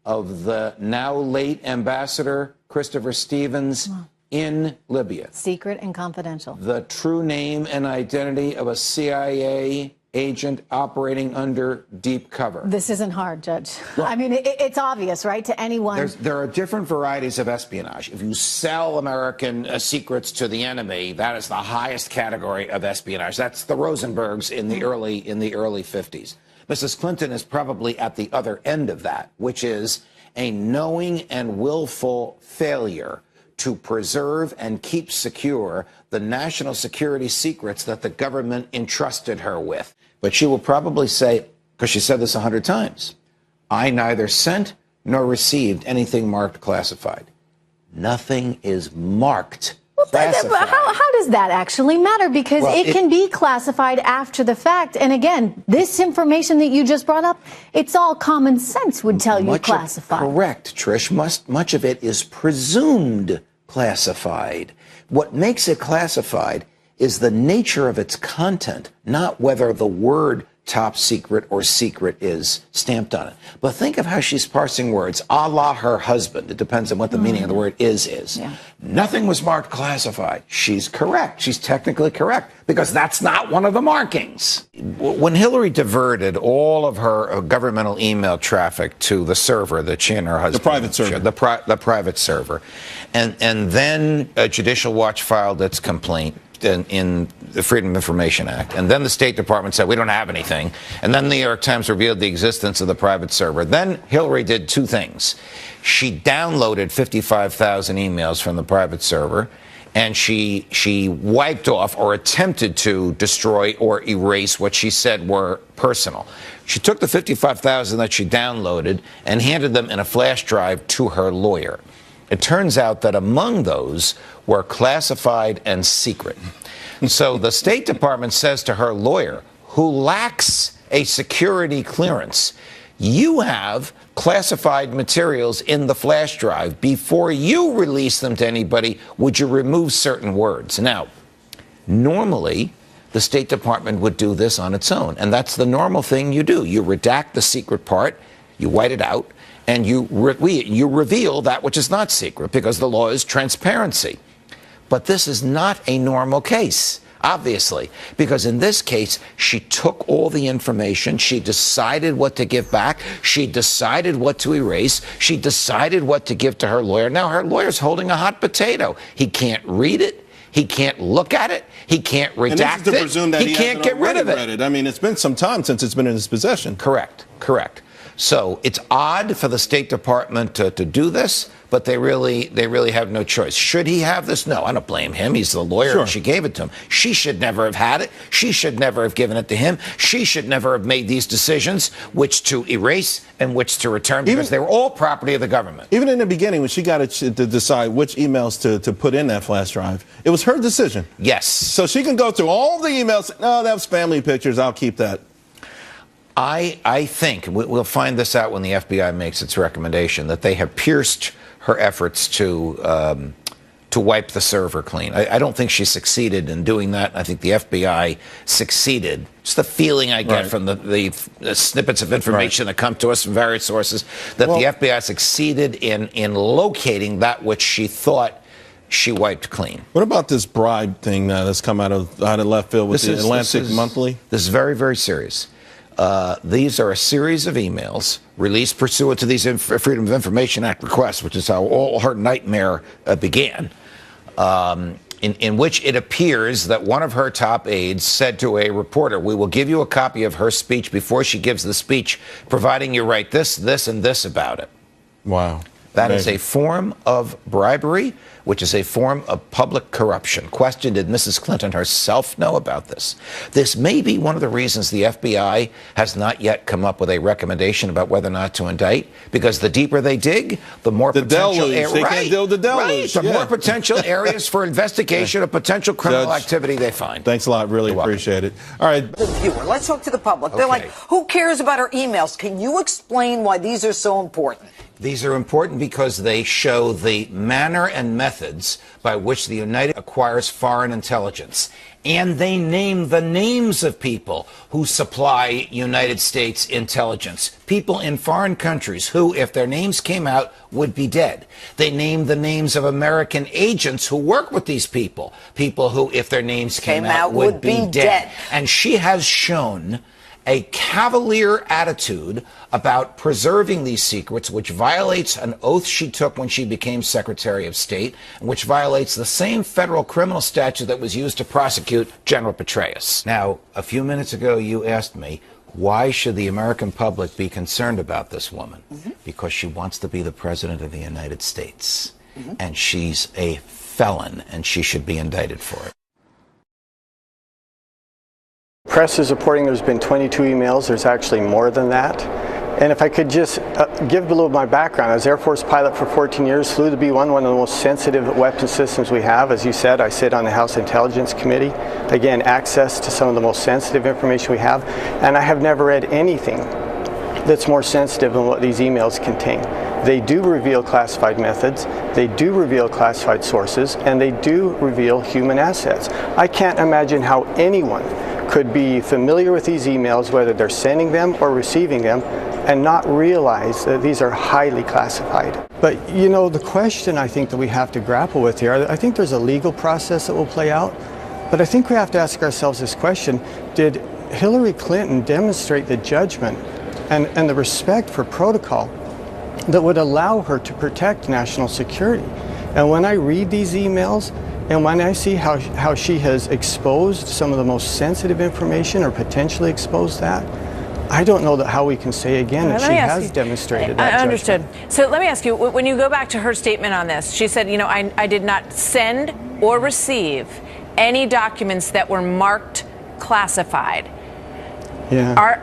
of the now late Ambassador Christopher Stevens in Libya. Secret and confidential. The true name and identity of a CIA agent operating under deep cover. This isn't hard, Judge. Well, I mean, it's obvious, right, to anyone. There are different varieties of espionage. If you sell American secrets to the enemy, that is the highest category of espionage. That's the Rosenbergs in the early 50s. Mrs. Clinton is probably at the other end of that, which is a knowing and willful failure to preserve and keep secure the national security secrets that the government entrusted her with. But she will probably say, because she said this 100 times, I neither sent nor received anything marked classified. Nothing is marked classified. How does that actually matter? Because it can be classified after the fact. And again, this information that you just brought up, it's all common sense would tell you classified. Correct, Trish. Much of it is presumed classified. What makes it classified is the nature of its content, not whether the word top secret or secret is stamped on it. But think of how she's parsing words, a la her husband. It depends on what the meaning of the word is. Yeah. Nothing was marked classified. She's correct. She's technically correct because that's not one of the markings. When Hillary diverted all of her governmental email traffic to the server that she and her husband... The private server. The private server. And then Judicial Watch filed its complaint in the Freedom of Information Act. And then the State Department said, we don't have anything. And then the New York Times revealed the existence of the private server. Then Hillary did two things. She downloaded 55,000 emails from the private server, and she wiped off or attempted to destroy or erase what she said were personal. She took the 55,000 that she downloaded and handed them in a flash drive to her lawyer. It turns out that among those were classified and secret. So the State Department says to her lawyer, who lacks a security clearance, you have classified materials in the flash drive. Before you release them to anybody, would you remove certain words? Now, normally, the State Department would do this on its own. And that's the normal thing you do. You redact the secret part, you white it out, and you reveal that which is not secret because the law is transparency. But this is not a normal case. obviously, because in this case, she took all the information, she decided what to give back, she decided what to erase, she decided what to give to her lawyer. Now her lawyer's holding a hot potato. He can't read it, he can't look at it, he can't redact and this is to presume that he can't get rid of it. Read it. I mean, it's been some time since it's been in his possession. Correct. So it's odd for the State Department to do this, but they really have no choice. Should he have this? No, I don't blame him. He's the lawyer, and she gave it to him. She should never have had it. She should never have given it to him. She should never have made these decisions, which to erase and which to return, because they were all property of the government. Even in the beginning, when she got to decide which emails to put in that flash drive, it was her decision. Yes. So she can go through all the emails. No, that was family pictures. I'll keep that. I think we'll find this out when the FBI makes its recommendation, that they have pierced her efforts to wipe the server clean. I don't think she succeeded in doing that. I think the FBI succeeded. It's the feeling I get from the snippets of information that come to us from various sources, that the FBI succeeded in locating that which she thought she wiped clean. What about this bribe thing that's come out of left field with the Atlantic Monthly? This is very, very serious. These are a series of emails released pursuant to these Freedom of Information Act requests, which is how all her nightmare began, in which it appears that one of her top aides said to a reporter, "We will give you a copy of her speech before she gives the speech, providing you write this, this, and this about it." Wow. That is a form of bribery, which is a form of public corruption. Question, did Mrs. Clinton herself know about this? This may be one of the reasons the FBI has not yet come up with a recommendation about whether or not to indict, because the deeper they dig, the more potential They can't deal with the deluge. the more potential areas for investigation of potential criminal activity they find. Thanks a lot. Really appreciate it. All right. The viewer. Let's talk to the public. They're like, who cares about our emails? Can you explain why these are so important? These are important because they show the manner and methods by which the United acquires foreign intelligence. And they name the names of people who supply United States intelligence. People in foreign countries who, if their names came out, would be dead. They name the names of American agents who work with these people. People who, if their names came out, would be dead. And she has shown a cavalier attitude about preserving these secrets, which violates an oath she took when she became Secretary of State, and which violates the same federal criminal statute that was used to prosecute General Petraeus. Now, a few minutes ago, you asked me, why should the American public be concerned about this woman? Because she wants to be the President of the United States. And she's a felon, and she should be indicted for it. Press is reporting there's been 22 emails. There's actually more than that. And if I could just give a little of my background. I was Air Force pilot for 14 years, flew the B-1, one of the most sensitive weapon systems we have. As you said, I sit on the House Intelligence Committee. Again, access to some of the most sensitive information we have. And I have never read anything that's more sensitive than what these emails contain. They do reveal classified methods, they do reveal classified sources, and they do reveal human assets. I can't imagine how anyone could be familiar with these emails, whether they're sending them or receiving them, and not realize that these are highly classified. But you know, the question I think that we have to grapple with here, I think there's a legal process that will play out, but I think we have to ask ourselves this question: did Hillary Clinton demonstrate the judgment and the respect for protocol that would allow her to protect national security? And when I read these emails, and when I see how she has exposed some of the most sensitive information, or potentially exposed that, I don't know how we can say again that she has demonstrated that. I understood. So let me ask you, when you go back to her statement on this, she said, you know, I did not send or receive any documents that were marked classified. Yeah.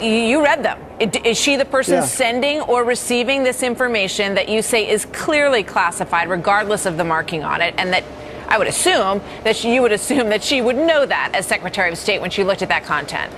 You read them. Is she the person sending or receiving this information that you say is clearly classified, regardless of the marking on it? And that I would assume that you would assume that she would know that as Secretary of State when she looked at that content.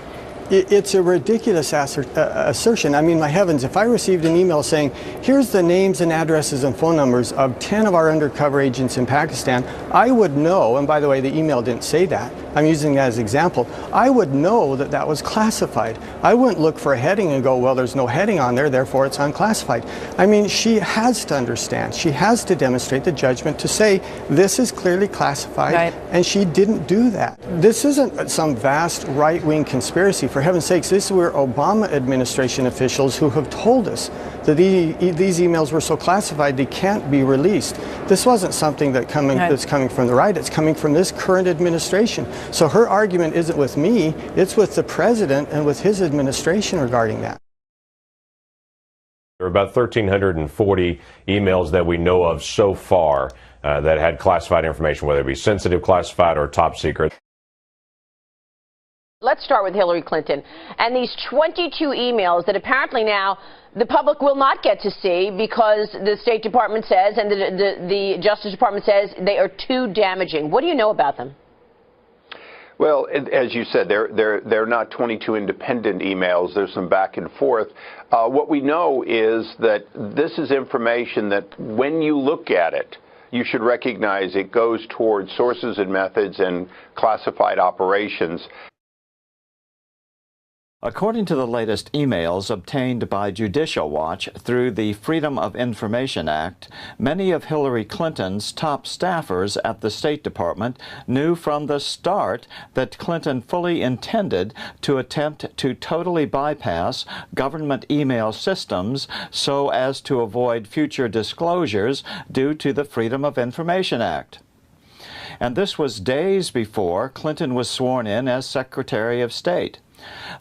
It's a ridiculous assertion. I mean, my heavens, if I received an email saying, here's the names and addresses and phone numbers of 10 of our undercover agents in Pakistan, I would know, and by the way, the email didn't say that, I'm using that as an example, I would know that that was classified. I wouldn't look for a heading and go, well, there's no heading on there, therefore it's unclassified. I mean, she has to understand. She has to demonstrate the judgment to say this is clearly classified, right, and she didn't do that. This isn't some vast right-wing conspiracy. For heaven's sakes, this were Obama administration officials who have told us that these emails were so classified they can't be released. This wasn't something that's coming from the right. It's coming from this current administration. So her argument isn't with me, it's with the president and with his administration regarding that. There are about 1,340 emails that we know of so far that had classified information, whether it be sensitive, classified, or top secret. Let's start with Hillary Clinton and these 22 emails that apparently now the public will not get to see because the State Department says and the Justice Department says they are too damaging. What do you know about them? Well, as you said, they're not 22 independent emails. There's some back and forth. What we know is that this is information that when you look at it, you should recognize it goes towards sources and methods and classified operations. According to the latest emails obtained by Judicial Watch through the Freedom of Information Act, many of Hillary Clinton's top staffers at the State Department knew from the start that Clinton fully intended to attempt to totally bypass government email systems so as to avoid future disclosures due to the Freedom of Information Act. And this was days before Clinton was sworn in as Secretary of State.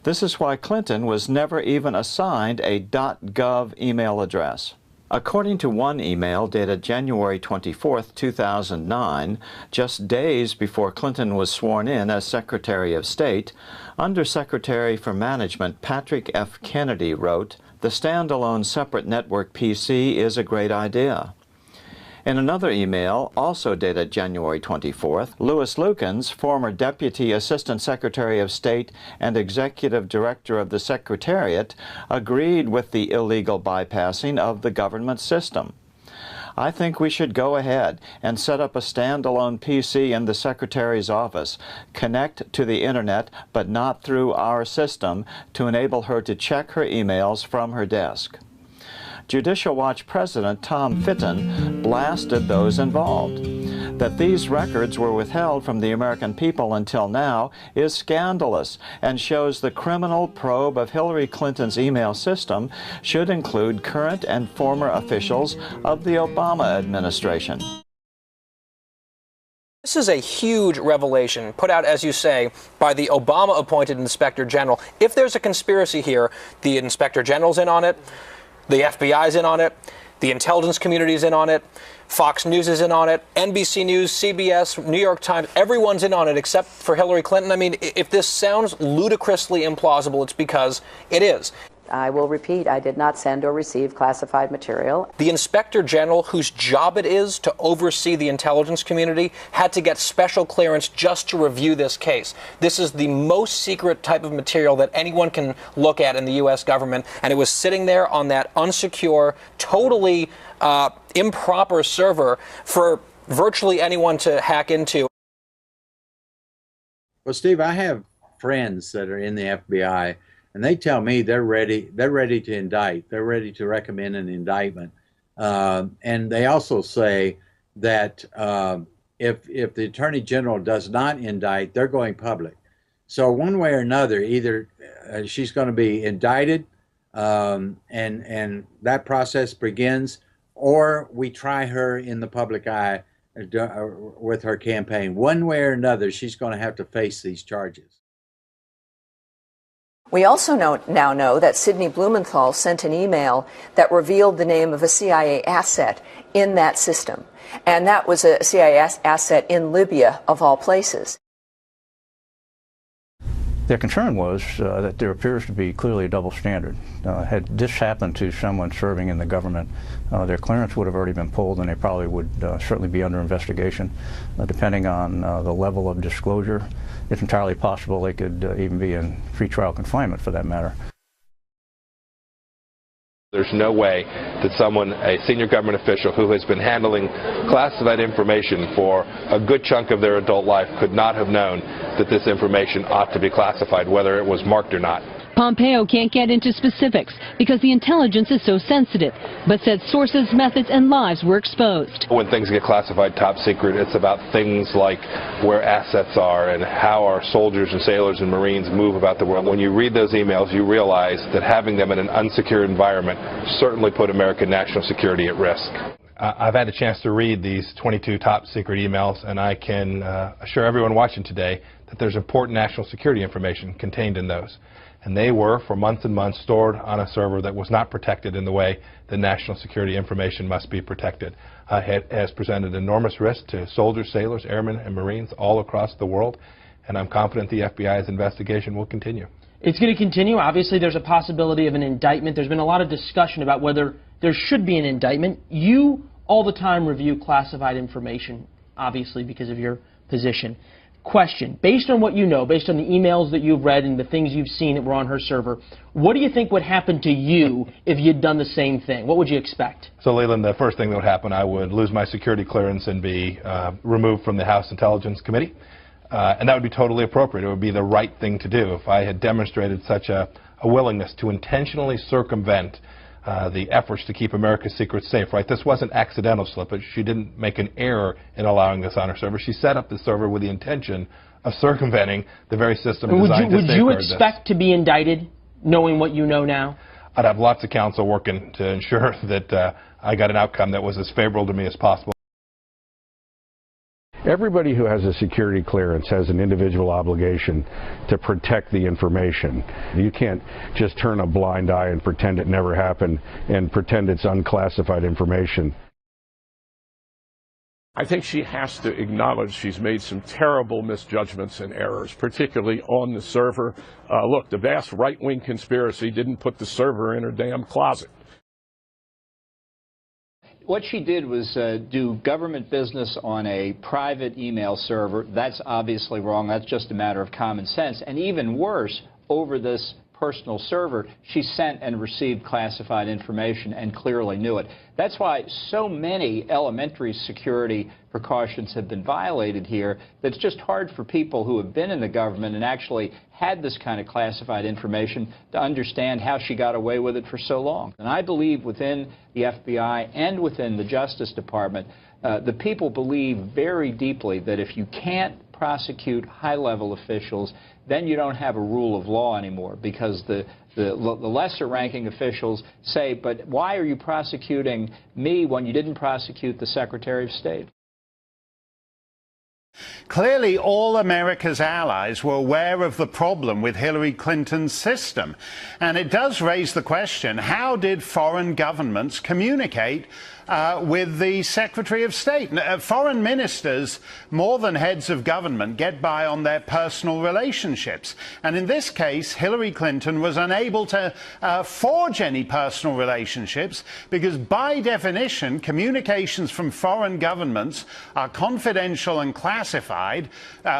This is why Clinton was never even assigned a .gov email address. According to one email dated January 24, 2009, just days before Clinton was sworn in as Secretary of State, Undersecretary for Management Patrick F. Kennedy wrote, "The standalone separate network PC is a great idea." In another email, also dated January 24th, Louis Lukens, former Deputy Assistant Secretary of State and Executive Director of the Secretariat, agreed with the illegal bypassing of the government system. I think we should go ahead and set up a standalone PC in the Secretary's office, connect to the Internet, but not through our system, to enable her to check her emails from her desk. Judicial Watch President Tom Fitton blasted those involved. That these records were withheld from the American people until now is scandalous and shows the criminal probe of Hillary Clinton's email system should include current and former officials of the Obama administration. This is a huge revelation put out, as you say, by the Obama-appointed Inspector General. If there's a conspiracy here, the Inspector General's in on it, the FBI's in on it, the intelligence community's in on it, Fox News is in on it, NBC News, CBS, New York Times, everyone's in on it except for Hillary Clinton. I mean, if this sounds ludicrously implausible, it's because it is. I will repeat, I did not send or receive classified material. The Inspector General, whose job it is to oversee the intelligence community, had to get special clearance just to review this case. This is the most secret type of material that anyone can look at in the U.S. government, and it was sitting there on that unsecure, totally improper server for virtually anyone to hack into. Well, Steve, I have friends that are in the FBI, and they tell me they're ready to indict. They're ready to recommend an indictment. And they also say that if the Attorney General does not indict, they're going public. So one way or another, either she's going to be indicted and that process begins, or we try her in the public eye with her campaign. One way or another, she's going to have to face these charges. We also now know that Sidney Blumenthal sent an email that revealed the name of a CIA asset in that system. And that was a CIA asset in Libya, of all places. Their concern was that there appears to be clearly a double standard. Had this happened to someone serving in the government, their clearance would have already been pulled, and they probably would certainly be under investigation. Depending on the level of disclosure, it's entirely possible they could even be in pretrial confinement for that matter. There's no way that someone, a senior government official who has been handling classified information for a good chunk of their adult life could not have known that this information ought to be classified, whether it was marked or not. Pompeo can't get into specifics because the intelligence is so sensitive, but said sources, methods, and lives were exposed. When things get classified top secret, it's about things like where assets are and how our soldiers and sailors and Marines move about the world. When you read those emails, you realize that having them in an unsecured environment certainly put American national security at risk. I've had a chance to read these 22 top secret emails, and I can assure everyone watching today that there's important national security information contained in those. And they were, for months and months, stored on a server that was not protected in the way that national security information must be protected. It has presented enormous risk to soldiers, sailors, airmen, and Marines all across the world, and I'm confident the FBI's investigation will continue. It's going to continue. Obviously, there's a possibility of an indictment. There's been a lot of discussion about whether there should be an indictment. You all the time review classified information, obviously, because of your position. Question, based on what you know, based on the emails that you've read and the things you've seen that were on her server, what do you think would happen to you if you'd done the same thing? What would you expect? So, Leland, the first thing that would happen, I would lose my security clearance and be removed from the House Intelligence Committee. And that would be totally appropriate. It would be the right thing to do if I had demonstrated such a willingness to intentionally circumvent the efforts to keep America's secrets safe, right? This wasn't accidental slippage. She didn't make an error in allowing this on her server. She set up the server with the intention of circumventing the very system designed to safeguard this. Would you expect to be indicted, knowing what you know now? I'd have lots of counsel working to ensure that I got an outcome that was as favorable to me as possible. Everybody who has a security clearance has an individual obligation to protect the information. You can't just turn a blind eye and pretend it never happened and pretend it's unclassified information. I think she has to acknowledge she's made some terrible misjudgments and errors, particularly on the server. Look, the vast right-wing conspiracy didn't put the server in her damn closet. What she did was do government business on a private email server. That's obviously wrong. That's just a matter of common sense. And even worse, over this personal server, she sent and received classified information and clearly knew it. That's why so many elementary security precautions have been violated here that it's just hard for people who have been in the government and actually had this kind of classified information to understand how she got away with it for so long. And I believe within the FBI and within the Justice Department, the people believe very deeply that if you can't prosecute high-level officials, then you don't have a rule of law anymore, because the lesser-ranking officials say, but why are you prosecuting me when you didn't prosecute the Secretary of State? Clearly, all America's allies were aware of the problem with Hillary Clinton's system. And it does raise the question, how did foreign governments communicate with the Secretary of State? Foreign ministers, more than heads of government, get by on their personal relationships. And in this case, Hillary Clinton was unable to forge any personal relationships because, by definition, communications from foreign governments are confidential and classified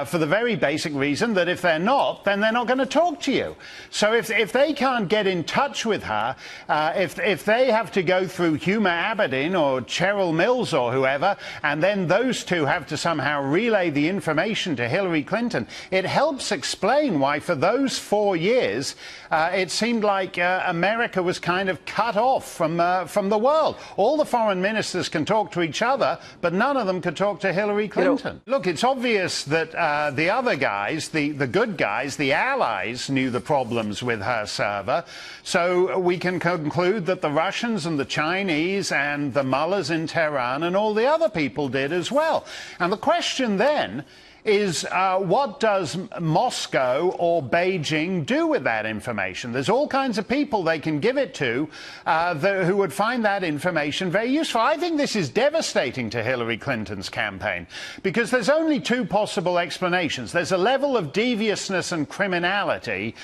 for the very basic reason that if they're not, then they're not going to talk to you. So if they can't get in touch with her, if they have to go through Huma Abedin or Cheryl Mills or whoever, and then those two have to somehow relay the information to Hillary Clinton, it helps explain why for those 4 years it seemed like America was kind of cut off from the world. All the foreign ministers can talk to each other, but none of them could talk to Hillary Clinton. Look, it's obvious that the other guys, the good guys, the allies, knew the problems with her server. So we can conclude that the Russians and the Chinese and the mullahs in Tehran and all the other people did as well. And the question then is what does Moscow or Beijing do with that information? There's all kinds of people they can give it to who would find that information very useful. I think this is devastating to Hillary Clinton's campaign because there's only two possible explanations. There's a level of deviousness and criminality,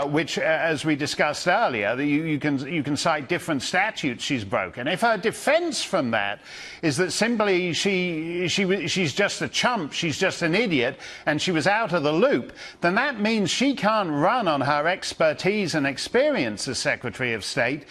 which, as we discussed earlier, you can cite different statutes she's broken. If her defense from that is that simply she's just a chump, she's just an an idiot and she was out of the loop, then that means she can't run on her expertise and experience as Secretary of State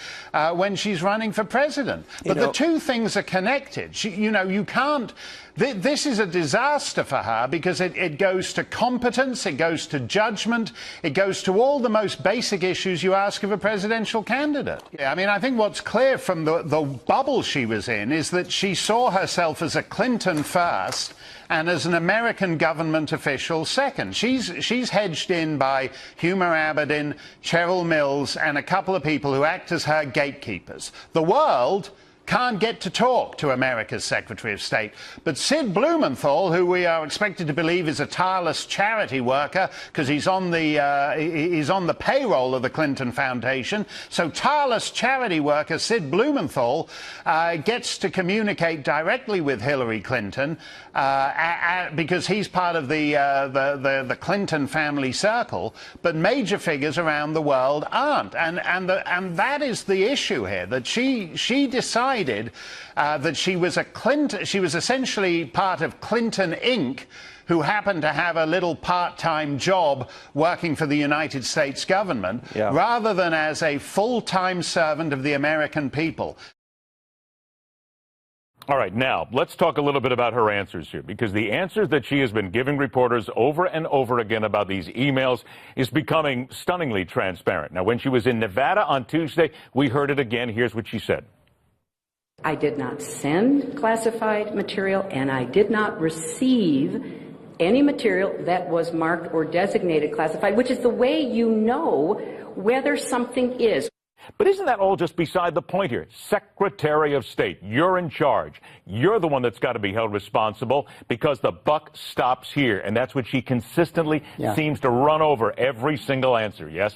when she's running for president. But the two things are connected. You can't. This is a disaster for her because it goes to competence, it goes to judgment, it goes to all the most basic issues you ask of a presidential candidate. I mean, I think what's clear from the bubble she was in is that she saw herself as a Clinton first and as an American government official second. She's hedged in by Huma Abedin, Cheryl Mills, and a couple of people who act as her gatekeepers. The world can't get to talk to America's Secretary of State. But Sid Blumenthal, who we are expected to believe is a tireless charity worker because he's on the payroll of the Clinton Foundation, so tireless charity worker Sid Blumenthal gets to communicate directly with Hillary Clinton because he's part of the Clinton family circle, but major figures around the world aren't. And that is the issue here, that she decided that she was essentially part of Clinton Inc., who happened to have a little part-time job working for the United States government, rather than as a full-time servant of the American people. All right, now, let's talk a little bit about her answers here, because the answers that she has been giving reporters over and over again about these emails is becoming stunningly transparent. Now, when she was in Nevada on Tuesday, we heard it again. Here's what she said. I did not send classified material, and I did not receive any material that was marked or designated classified, which is the way you know whether something is. But isn't that all just beside the point here? Secretary of State, you're in charge. You're the one that's got to be held responsible because the buck stops here. And that's what she consistently seems to run over every single answer, yes?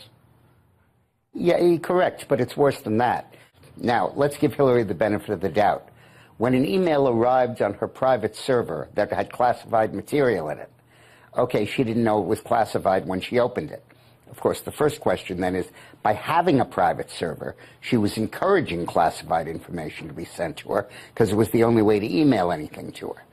Yeah, correct, but it's worse than that. Now, let's give Hillary the benefit of the doubt. When an email arrived on her private server that had classified material in it, okay, she didn't know it was classified when she opened it. Of course, the first question then is, by having a private server, she was encouraging classified information to be sent to her because it was the only way to email anything to her.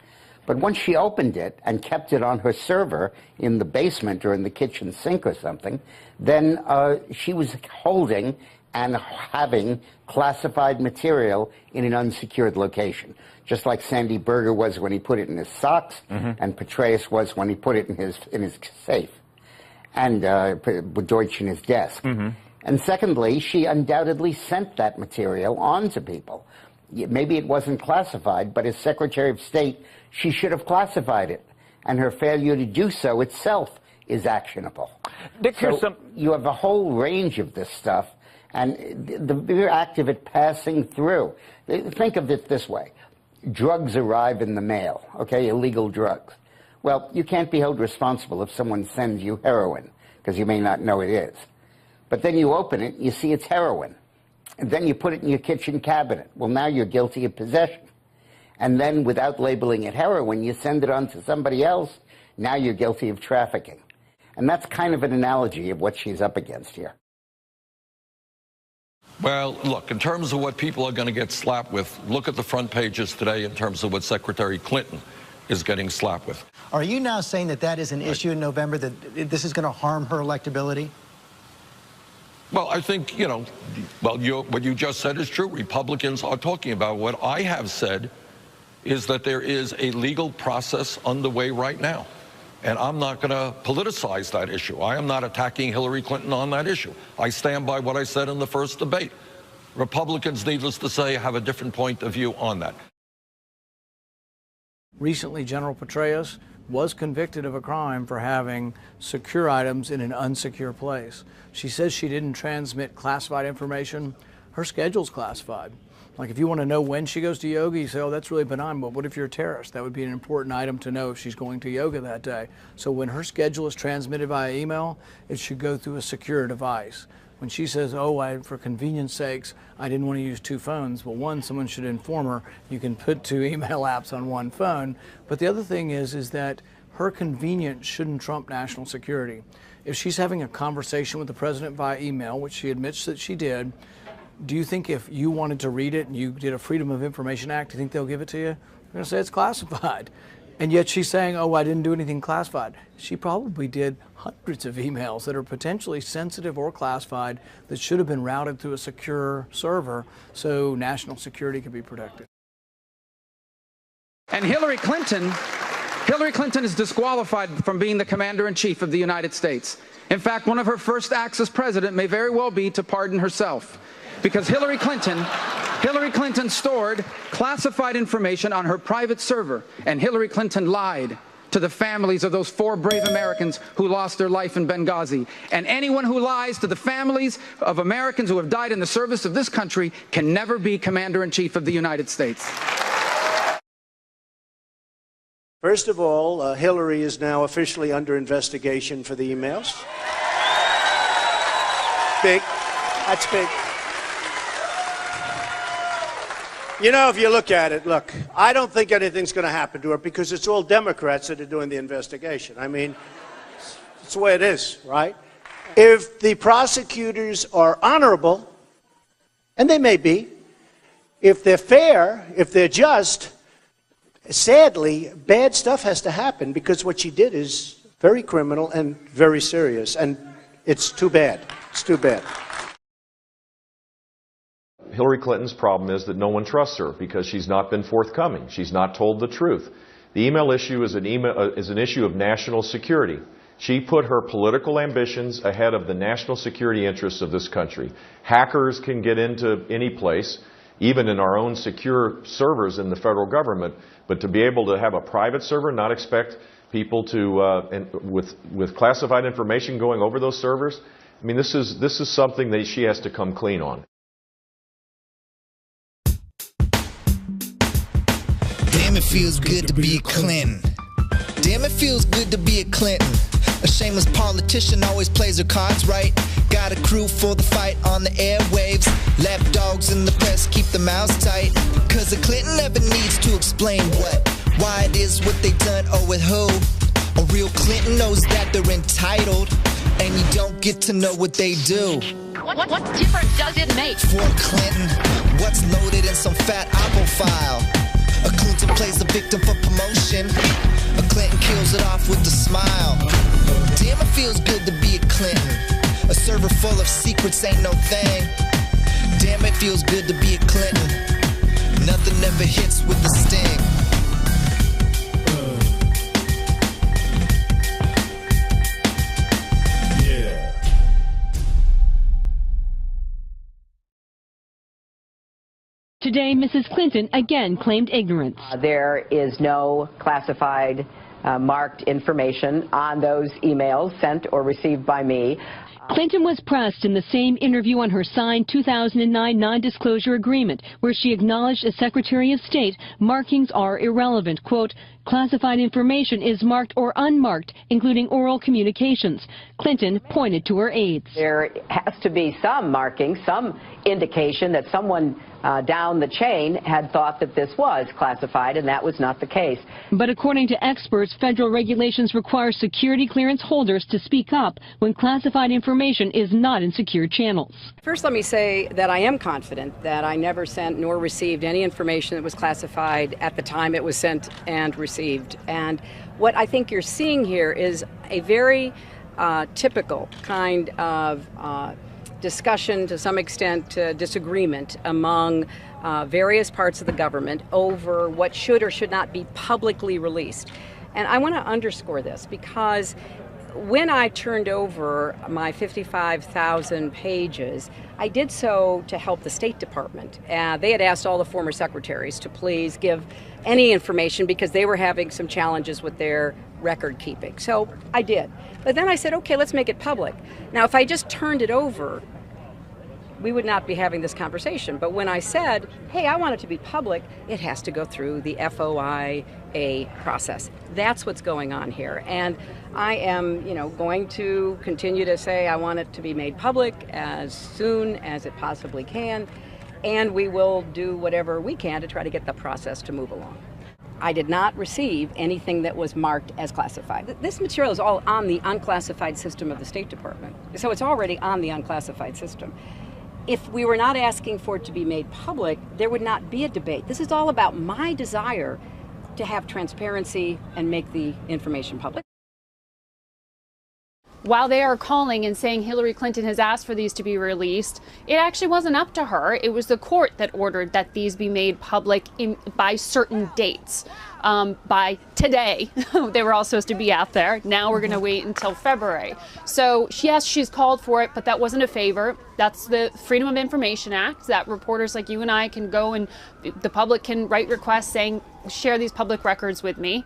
But once she opened it and kept it on her server in the basement or in the kitchen sink or something, then she was holding and having classified material in an unsecured location, just like Sandy Berger was when he put it in his socks, and Petraeus was when he put it in his safe, and Deutsch in his desk. And secondly, she undoubtedly sent that material on to people. Maybe it wasn't classified, but as Secretary of State, she should have classified it, and her failure to do so itself is actionable. Dick, so you have a whole range of this stuff, and the mere act of it passing through. Think of it this way. Drugs arrive in the mail, okay, illegal drugs. Well, you can't be held responsible if someone sends you heroin, because you may not know it is. But then you open it, you see it's heroin. And then you put it in your kitchen cabinet. Well, now you're guilty of possession. And then, without labeling it heroin, you send it on to somebody else. Now you're guilty of trafficking. And that's kind of an analogy of what she's up against here. Well, look, in terms of what people are going to get slapped with, look at the front pages today in terms of what Secretary Clinton is getting slapped with. Are you now saying that that is an issue in November, that this is going to harm her electability? Well, I think, what you just said is true. Republicans are talking about. What I have said is that there is a legal process underway right now. And I'm not going to politicize that issue. I am not attacking Hillary Clinton on that issue. I stand by what I said in the first debate. Republicans, needless to say, have a different point of view on that. Recently, General Petraeus was convicted of a crime for having secure items in an unsecure place. She says she didn't transmit classified information. Her schedule's classified. Like, if you want to know when she goes to yoga, you say, oh, that's really benign, but what if you're a terrorist? That would be an important item to know if she's going to yoga that day. So when her schedule is transmitted via email, it should go through a secure device. When she says, oh, for convenience sakes, I didn't want to use two phones, well, one, someone should inform her you can put two email apps on one phone. But the other thing is that her convenience shouldn't trump national security. If she's having a conversation with the president via email, which she admits that she did, do you think if you wanted to read it and you did a Freedom of Information Act, do you think they'll give it to you? They're going to say it's classified. And yet she's saying, oh, I didn't do anything classified. She probably did hundreds of emails that are potentially sensitive or classified that should have been routed through a secure server so national security could be protected. And Hillary Clinton is disqualified from being the commander-in-chief of the United States. In fact, one of her first acts as president may very well be to pardon herself, because Hillary Clinton stored classified information on her private server, and Hillary Clinton lied to the families of those 4 brave Americans who lost their life in Benghazi. And anyone who lies to the families of Americans who have died in the service of this country can never be commander-in-chief of the United States. First of all, Hillary is now officially under investigation for the emails. Big. That's big. You know, if you look at it, look, I don't think anything's going to happen to her because it's all Democrats that are doing the investigation. I mean, it's the way it is, right? If the prosecutors are honorable, and they may be, if they're fair, if they're just, sadly, bad stuff has to happen because what she did is very criminal and very serious, and it's too bad. It's too bad. Hillary Clinton's problem is that no one trusts her because she's not been forthcoming. She's not told the truth. The email issue is an issue of national security. She put her political ambitions ahead of the national security interests of this country. Hackers can get into any place, even in our own secure servers in the federal government, but to be able to have a private server, not expect people to, with classified information going over those servers, I mean, this is something that she has to come clean on. Damn, it feels good to be a Clinton. Damn, it feels good to be a Clinton. A shameless politician always plays her cards right. Got a crew for the fight on the airwaves. Lapdogs in the press keep their mouths tight. Cause a Clinton never needs to explain why it is what they done or with who. A real Clinton knows that they're entitled, and you don't get to know what they do. What difference does it make? For a Clinton, what's loaded in some fat Apple file? A Clinton plays the victim for promotion. A Clinton kills it off with a smile. Damn, it feels good to be a Clinton. A server full of secrets ain't no thing. Damn, it feels good to be a Clinton. Nothing ever hits with the sting. Today, Mrs. Clinton again claimed ignorance. There is no classified marked information on those emails sent or received by me. Clinton was pressed in the same interview on her signed 2009 non-disclosure agreement, where she acknowledged as Secretary of State markings are irrelevant. Quote, classified information is marked or unmarked, including oral communications. Clinton pointed to her aides. There has to be some marking, some indication that someone down the chain had thought that this was classified, and that was not the case. But according to experts, federal regulations require security clearance holders to speak up when classified information is not in secure channels. First, let me say that I am confident that I never sent nor received any information that was classified at the time it was sent and received. And what I think you're seeing here is a very typical kind of discussion, to some extent disagreement among various parts of the government over what should or should not be publicly released. And I want to underscore this because when I turned over my 55,000 pages, I did so to help the State Department. They had asked all the former secretaries to please give any information because they were having some challenges with their record keeping. So I did. But then I said, okay, let's make it public. Now, if I just turned it over, we would not be having this conversation. But when I said, hey, I want it to be public, it has to go through the FOIA process. That's what's going on here. And I am, going to continue to say I want it to be made public as soon as it possibly can. And we will do whatever we can to try to get the process to move along. I did not receive anything that was marked as classified. This material is all on the unclassified system of the State Department. So it's already on the unclassified system. If we were not asking for it to be made public, there would not be a debate. This is all about my desire to have transparency and make the information public. While they are calling and saying Hillary Clinton has asked for these to be released, it actually wasn't up to her. It was the court that ordered that these be made public by certain dates. By today, they were all supposed to be out there. Now we're going to wait until February. So yes, she's called for it, but that wasn't a favor. That's the Freedom of Information Act, that reporters like you and I can go and the public can write requests saying, share these public records with me.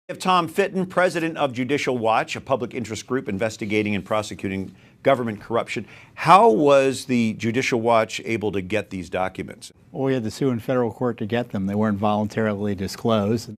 We have Tom Fitton, president of Judicial Watch, a public interest group investigating and prosecuting government corruption. How was the Judicial Watch able to get these documents? Well, we had to sue in federal court to get them. They weren't voluntarily disclosed.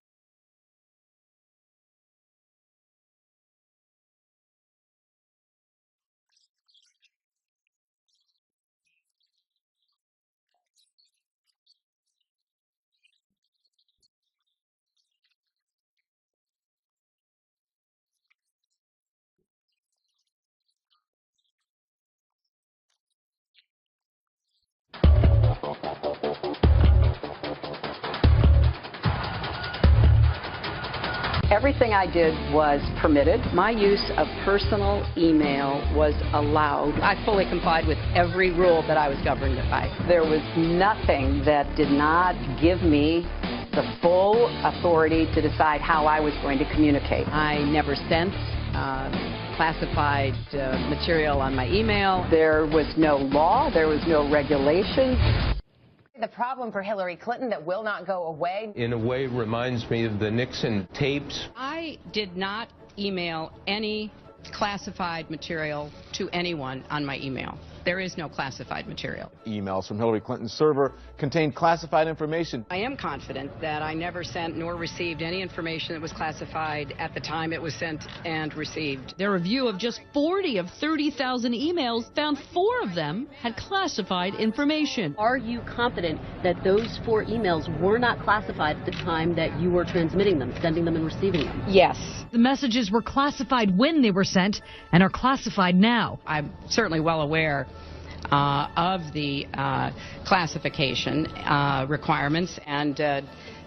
Everything I did was permitted. My use of personal email was allowed. I fully complied with every rule that I was governed by. There was nothing that did not give me the full authority to decide how I was going to communicate. I never sent classified material on my email. There was no law. There was no regulation. The problem for Hillary Clinton that will not go away. In a way, reminds me of the Nixon tapes. I did not email any classified material to anyone on my email. There is no classified material. Emails from Hillary Clinton's server contained classified information. I am confident that I never sent nor received any information that was classified at the time it was sent and received. Their review of just 40 of 30,000 emails found 4 of them had classified information. Are you confident that those 4 emails were not classified at the time that you were transmitting them, sending them and receiving them? Yes. The messages were classified when they were sent and are classified now. I'm certainly well aware of the classification requirements and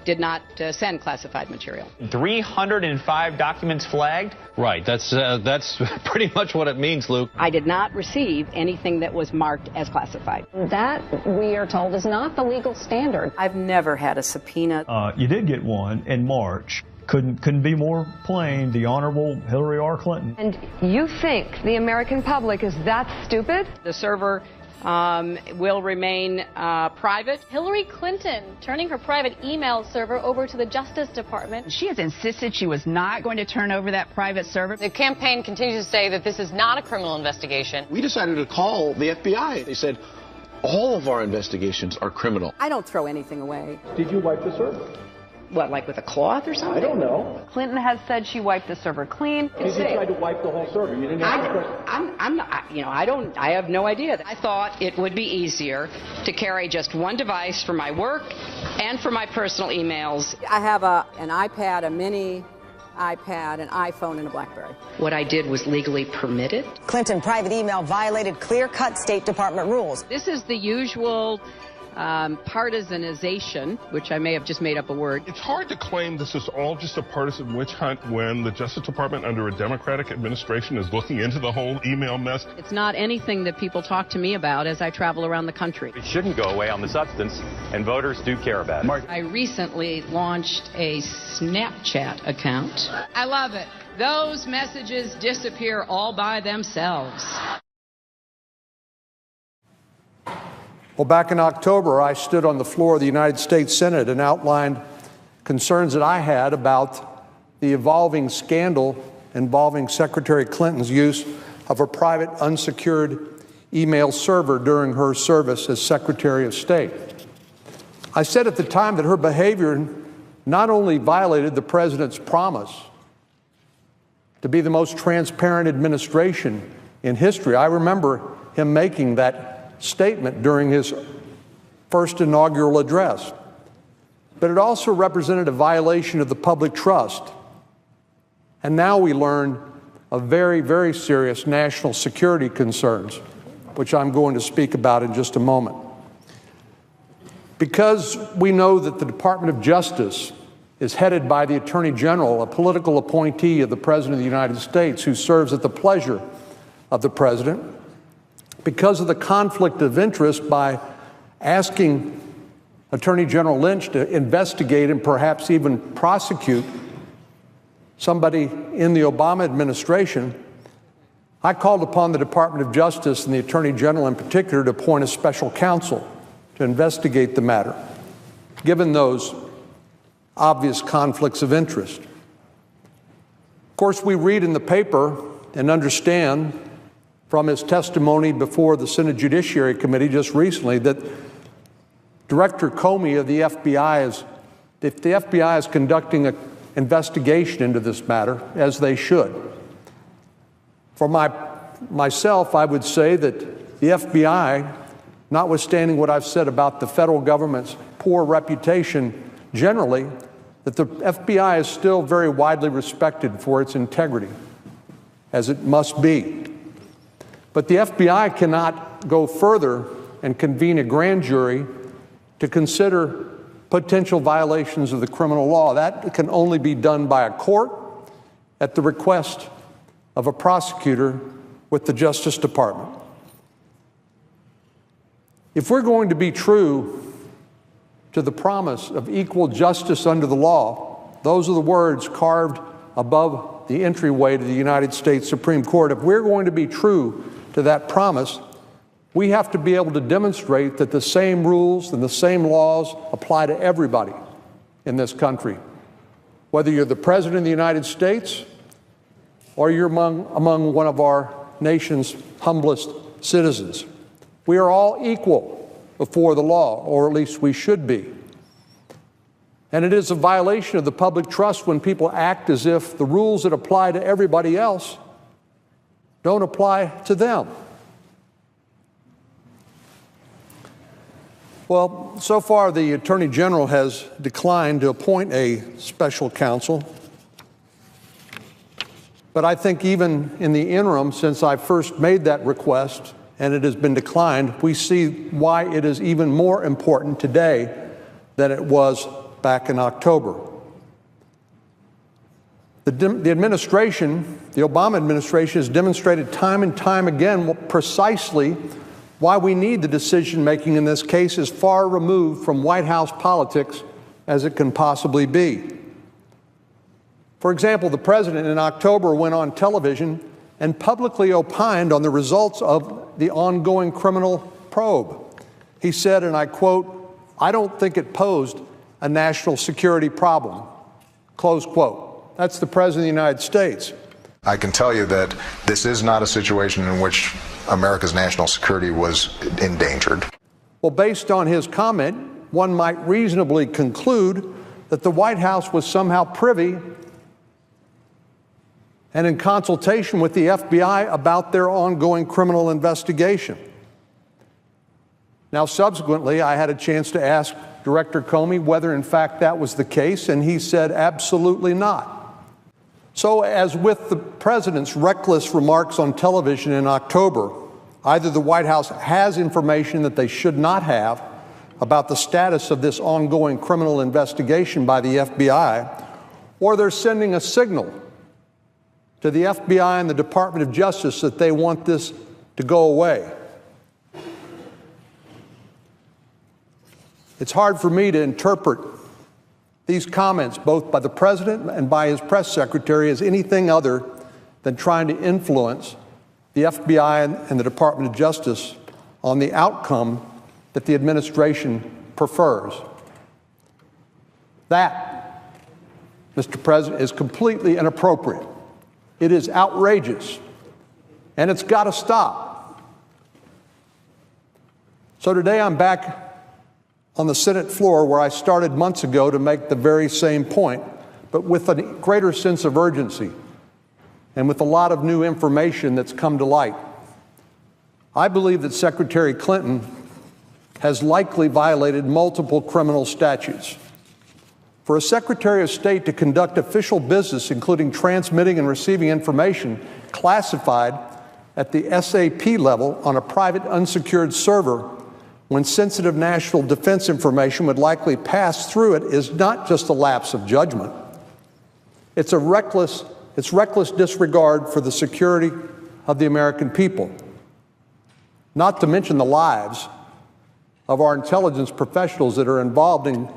did not send classified material. 305 documents flagged? Right, that's pretty much what it means, Luke. I did not receive anything that was marked as classified. That, we are told, is not the legal standard. I've never had a subpoena. You did get one in March. Couldn't be more plain, the Honorable Hillary R. Clinton. And you think the American public is that stupid? The server will remain private. Hillary Clinton turning her private email server over to the Justice Department. She has insisted she was not going to turn over that private server. The campaign continues to say that this is not a criminal investigation. We decided to call the FBI. They said all of our investigations are criminal. I don't throw anything away. Did you wipe the server? What, like with a cloth or something? I don't know. Clinton has said she wiped the server clean. You tried to wipe the whole server. You didn't ask the question. I'm not, I have no idea. I thought it would be easier to carry just one device for my work and for my personal emails. I have an iPad, a mini iPad, an iPhone, and a BlackBerry. What I did was legally permitted. Clinton private email violated clear-cut State Department rules. This is the usual partisanization, which I may have just made up a word. It's hard to claim this is all just a partisan witch hunt when the Justice Department under a Democratic administration is looking into the whole email mess. It's not anything that people talk to me about as I travel around the country. It shouldn't go away on the substance, and voters do care about it. I recently launched a Snapchat account. I love it. Those messages disappear all by themselves. Well, back in October, I stood on the floor of the United States Senate and outlined concerns that I had about the evolving scandal involving Secretary Clinton's use of her private unsecured email server during her service as Secretary of State. I said at the time that her behavior not only violated the president's promise to be the most transparent administration in history. I remember him making that statement during his first inaugural address. But it also represented a violation of the public trust. And now we learn of very, very serious national security concerns which I'm going to speak about in just a moment. Because we know that the Department of Justice is headed by the Attorney General, a political appointee of the President of the United States who serves at the pleasure of the President, because of the conflict of interest by asking Attorney General Lynch to investigate and perhaps even prosecute somebody in the Obama administration, I called upon the Department of Justice and the Attorney General in particular to appoint a special counsel to investigate the matter, given those obvious conflicts of interest. Of course, we read in the paper and understand from his testimony before the Senate Judiciary Committee just recently that Director Comey of the FBI if the FBI is conducting an investigation into this matter, as they should. For myself, I would say that the FBI, notwithstanding what I've said about the federal government's poor reputation generally, that the FBI is still very widely respected for its integrity, as it must be. But the FBI cannot go further and convene a grand jury to consider potential violations of the criminal law. That can only be done by a court at the request of a prosecutor with the Justice Department. If we're going to be true to the promise of equal justice under the law, those are the words carved above the entryway to the United States Supreme Court. If we're going to be true to that promise, we have to be able to demonstrate that the same rules and the same laws apply to everybody in this country, whether you're the President of the United States or you're among one of our nation's humblest citizens. We are all equal before the law, or at least we should be. And it is a violation of the public trust when people act as if the rules that apply to everybody else don't apply to them. Well, so far the Attorney General has declined to appoint a special counsel. But I think even in the interim, since I first made that request and it has been declined, we see why it is even more important today than it was back in October. The administration, the Obama administration, has demonstrated time and time again precisely why we need the decision-making in this case as far removed from White House politics as it can possibly be. For example, the President in October went on television and publicly opined on the results of the ongoing criminal probe. He said, and I quote, "I don't think it posed a national security problem," close quote. That's the President of the United States. I can tell you that this is not a situation in which America's national security was endangered. Well, based on his comment, one might reasonably conclude that the White House was somehow privy and in consultation with the FBI about their ongoing criminal investigation. Now, subsequently, I had a chance to ask Director Comey whether in fact that was the case, and he said absolutely not. So, as with the President's reckless remarks on television in October, either the White House has information that they should not have about the status of this ongoing criminal investigation by the FBI, or they're sending a signal to the FBI and the Department of Justice that they want this to go away. It's hard for me to interpret these comments, both by the President and by his press secretary, as anything other than trying to influence the FBI and the Department of Justice on the outcome that the administration prefers. That, Mr. President, is completely inappropriate. It is outrageous, and it's got to stop. So today I'm back on the Senate floor where I started months ago to make the very same point, but with a greater sense of urgency and with a lot of new information that's come to light. I believe that Secretary Clinton has likely violated multiple criminal statutes. For a Secretary of State to conduct official business, including transmitting and receiving information classified at the SAP level on a private unsecured server when sensitive national defense information would likely pass through it is not just a lapse of judgment. It's reckless disregard for the security of the American people, not to mention the lives of our intelligence professionals that are involved in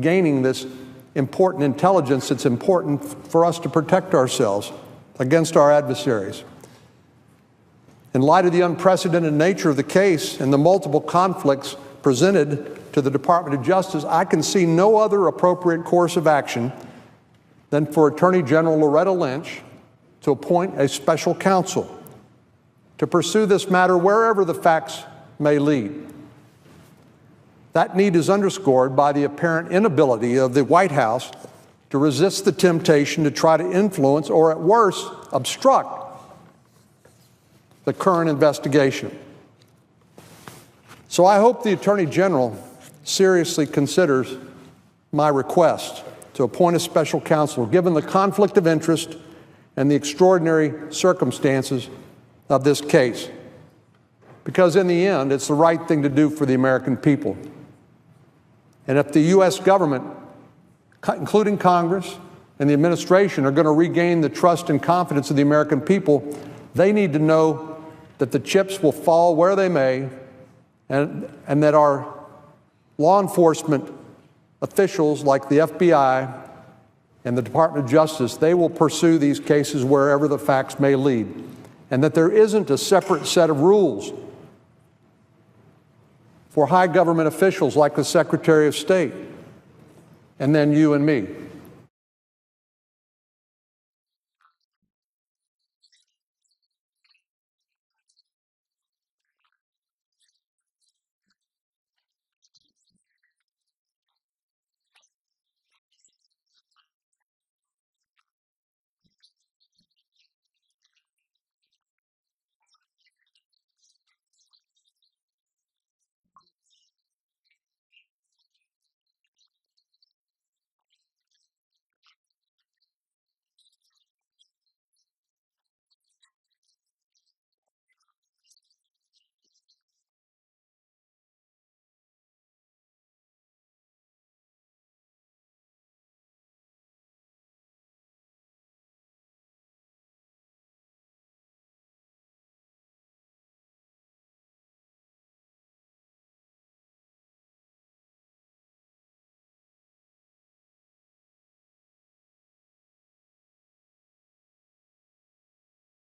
gaining this important intelligence. It's important for us to protect ourselves against our adversaries. In light of the unprecedented nature of the case and the multiple conflicts presented to the Department of Justice, I can see no other appropriate course of action than for Attorney General Loretta Lynch to appoint a special counsel to pursue this matter wherever the facts may lead. That need is underscored by the apparent inability of the White House to resist the temptation to try to influence or, at worst, obstruct the current investigation. So I hope the Attorney General seriously considers my request to appoint a special counsel, given the conflict of interest and the extraordinary circumstances of this case. Because in the end, it's the right thing to do for the American people. And if the U.S. government, including Congress and the administration, are going to regain the trust and confidence of the American people, they need to know that the chips will fall where they may, and that our law enforcement officials like the FBI and the Department of Justice, they will pursue these cases wherever the facts may lead, and that there isn't a separate set of rules for high government officials like the Secretary of State and then you and me.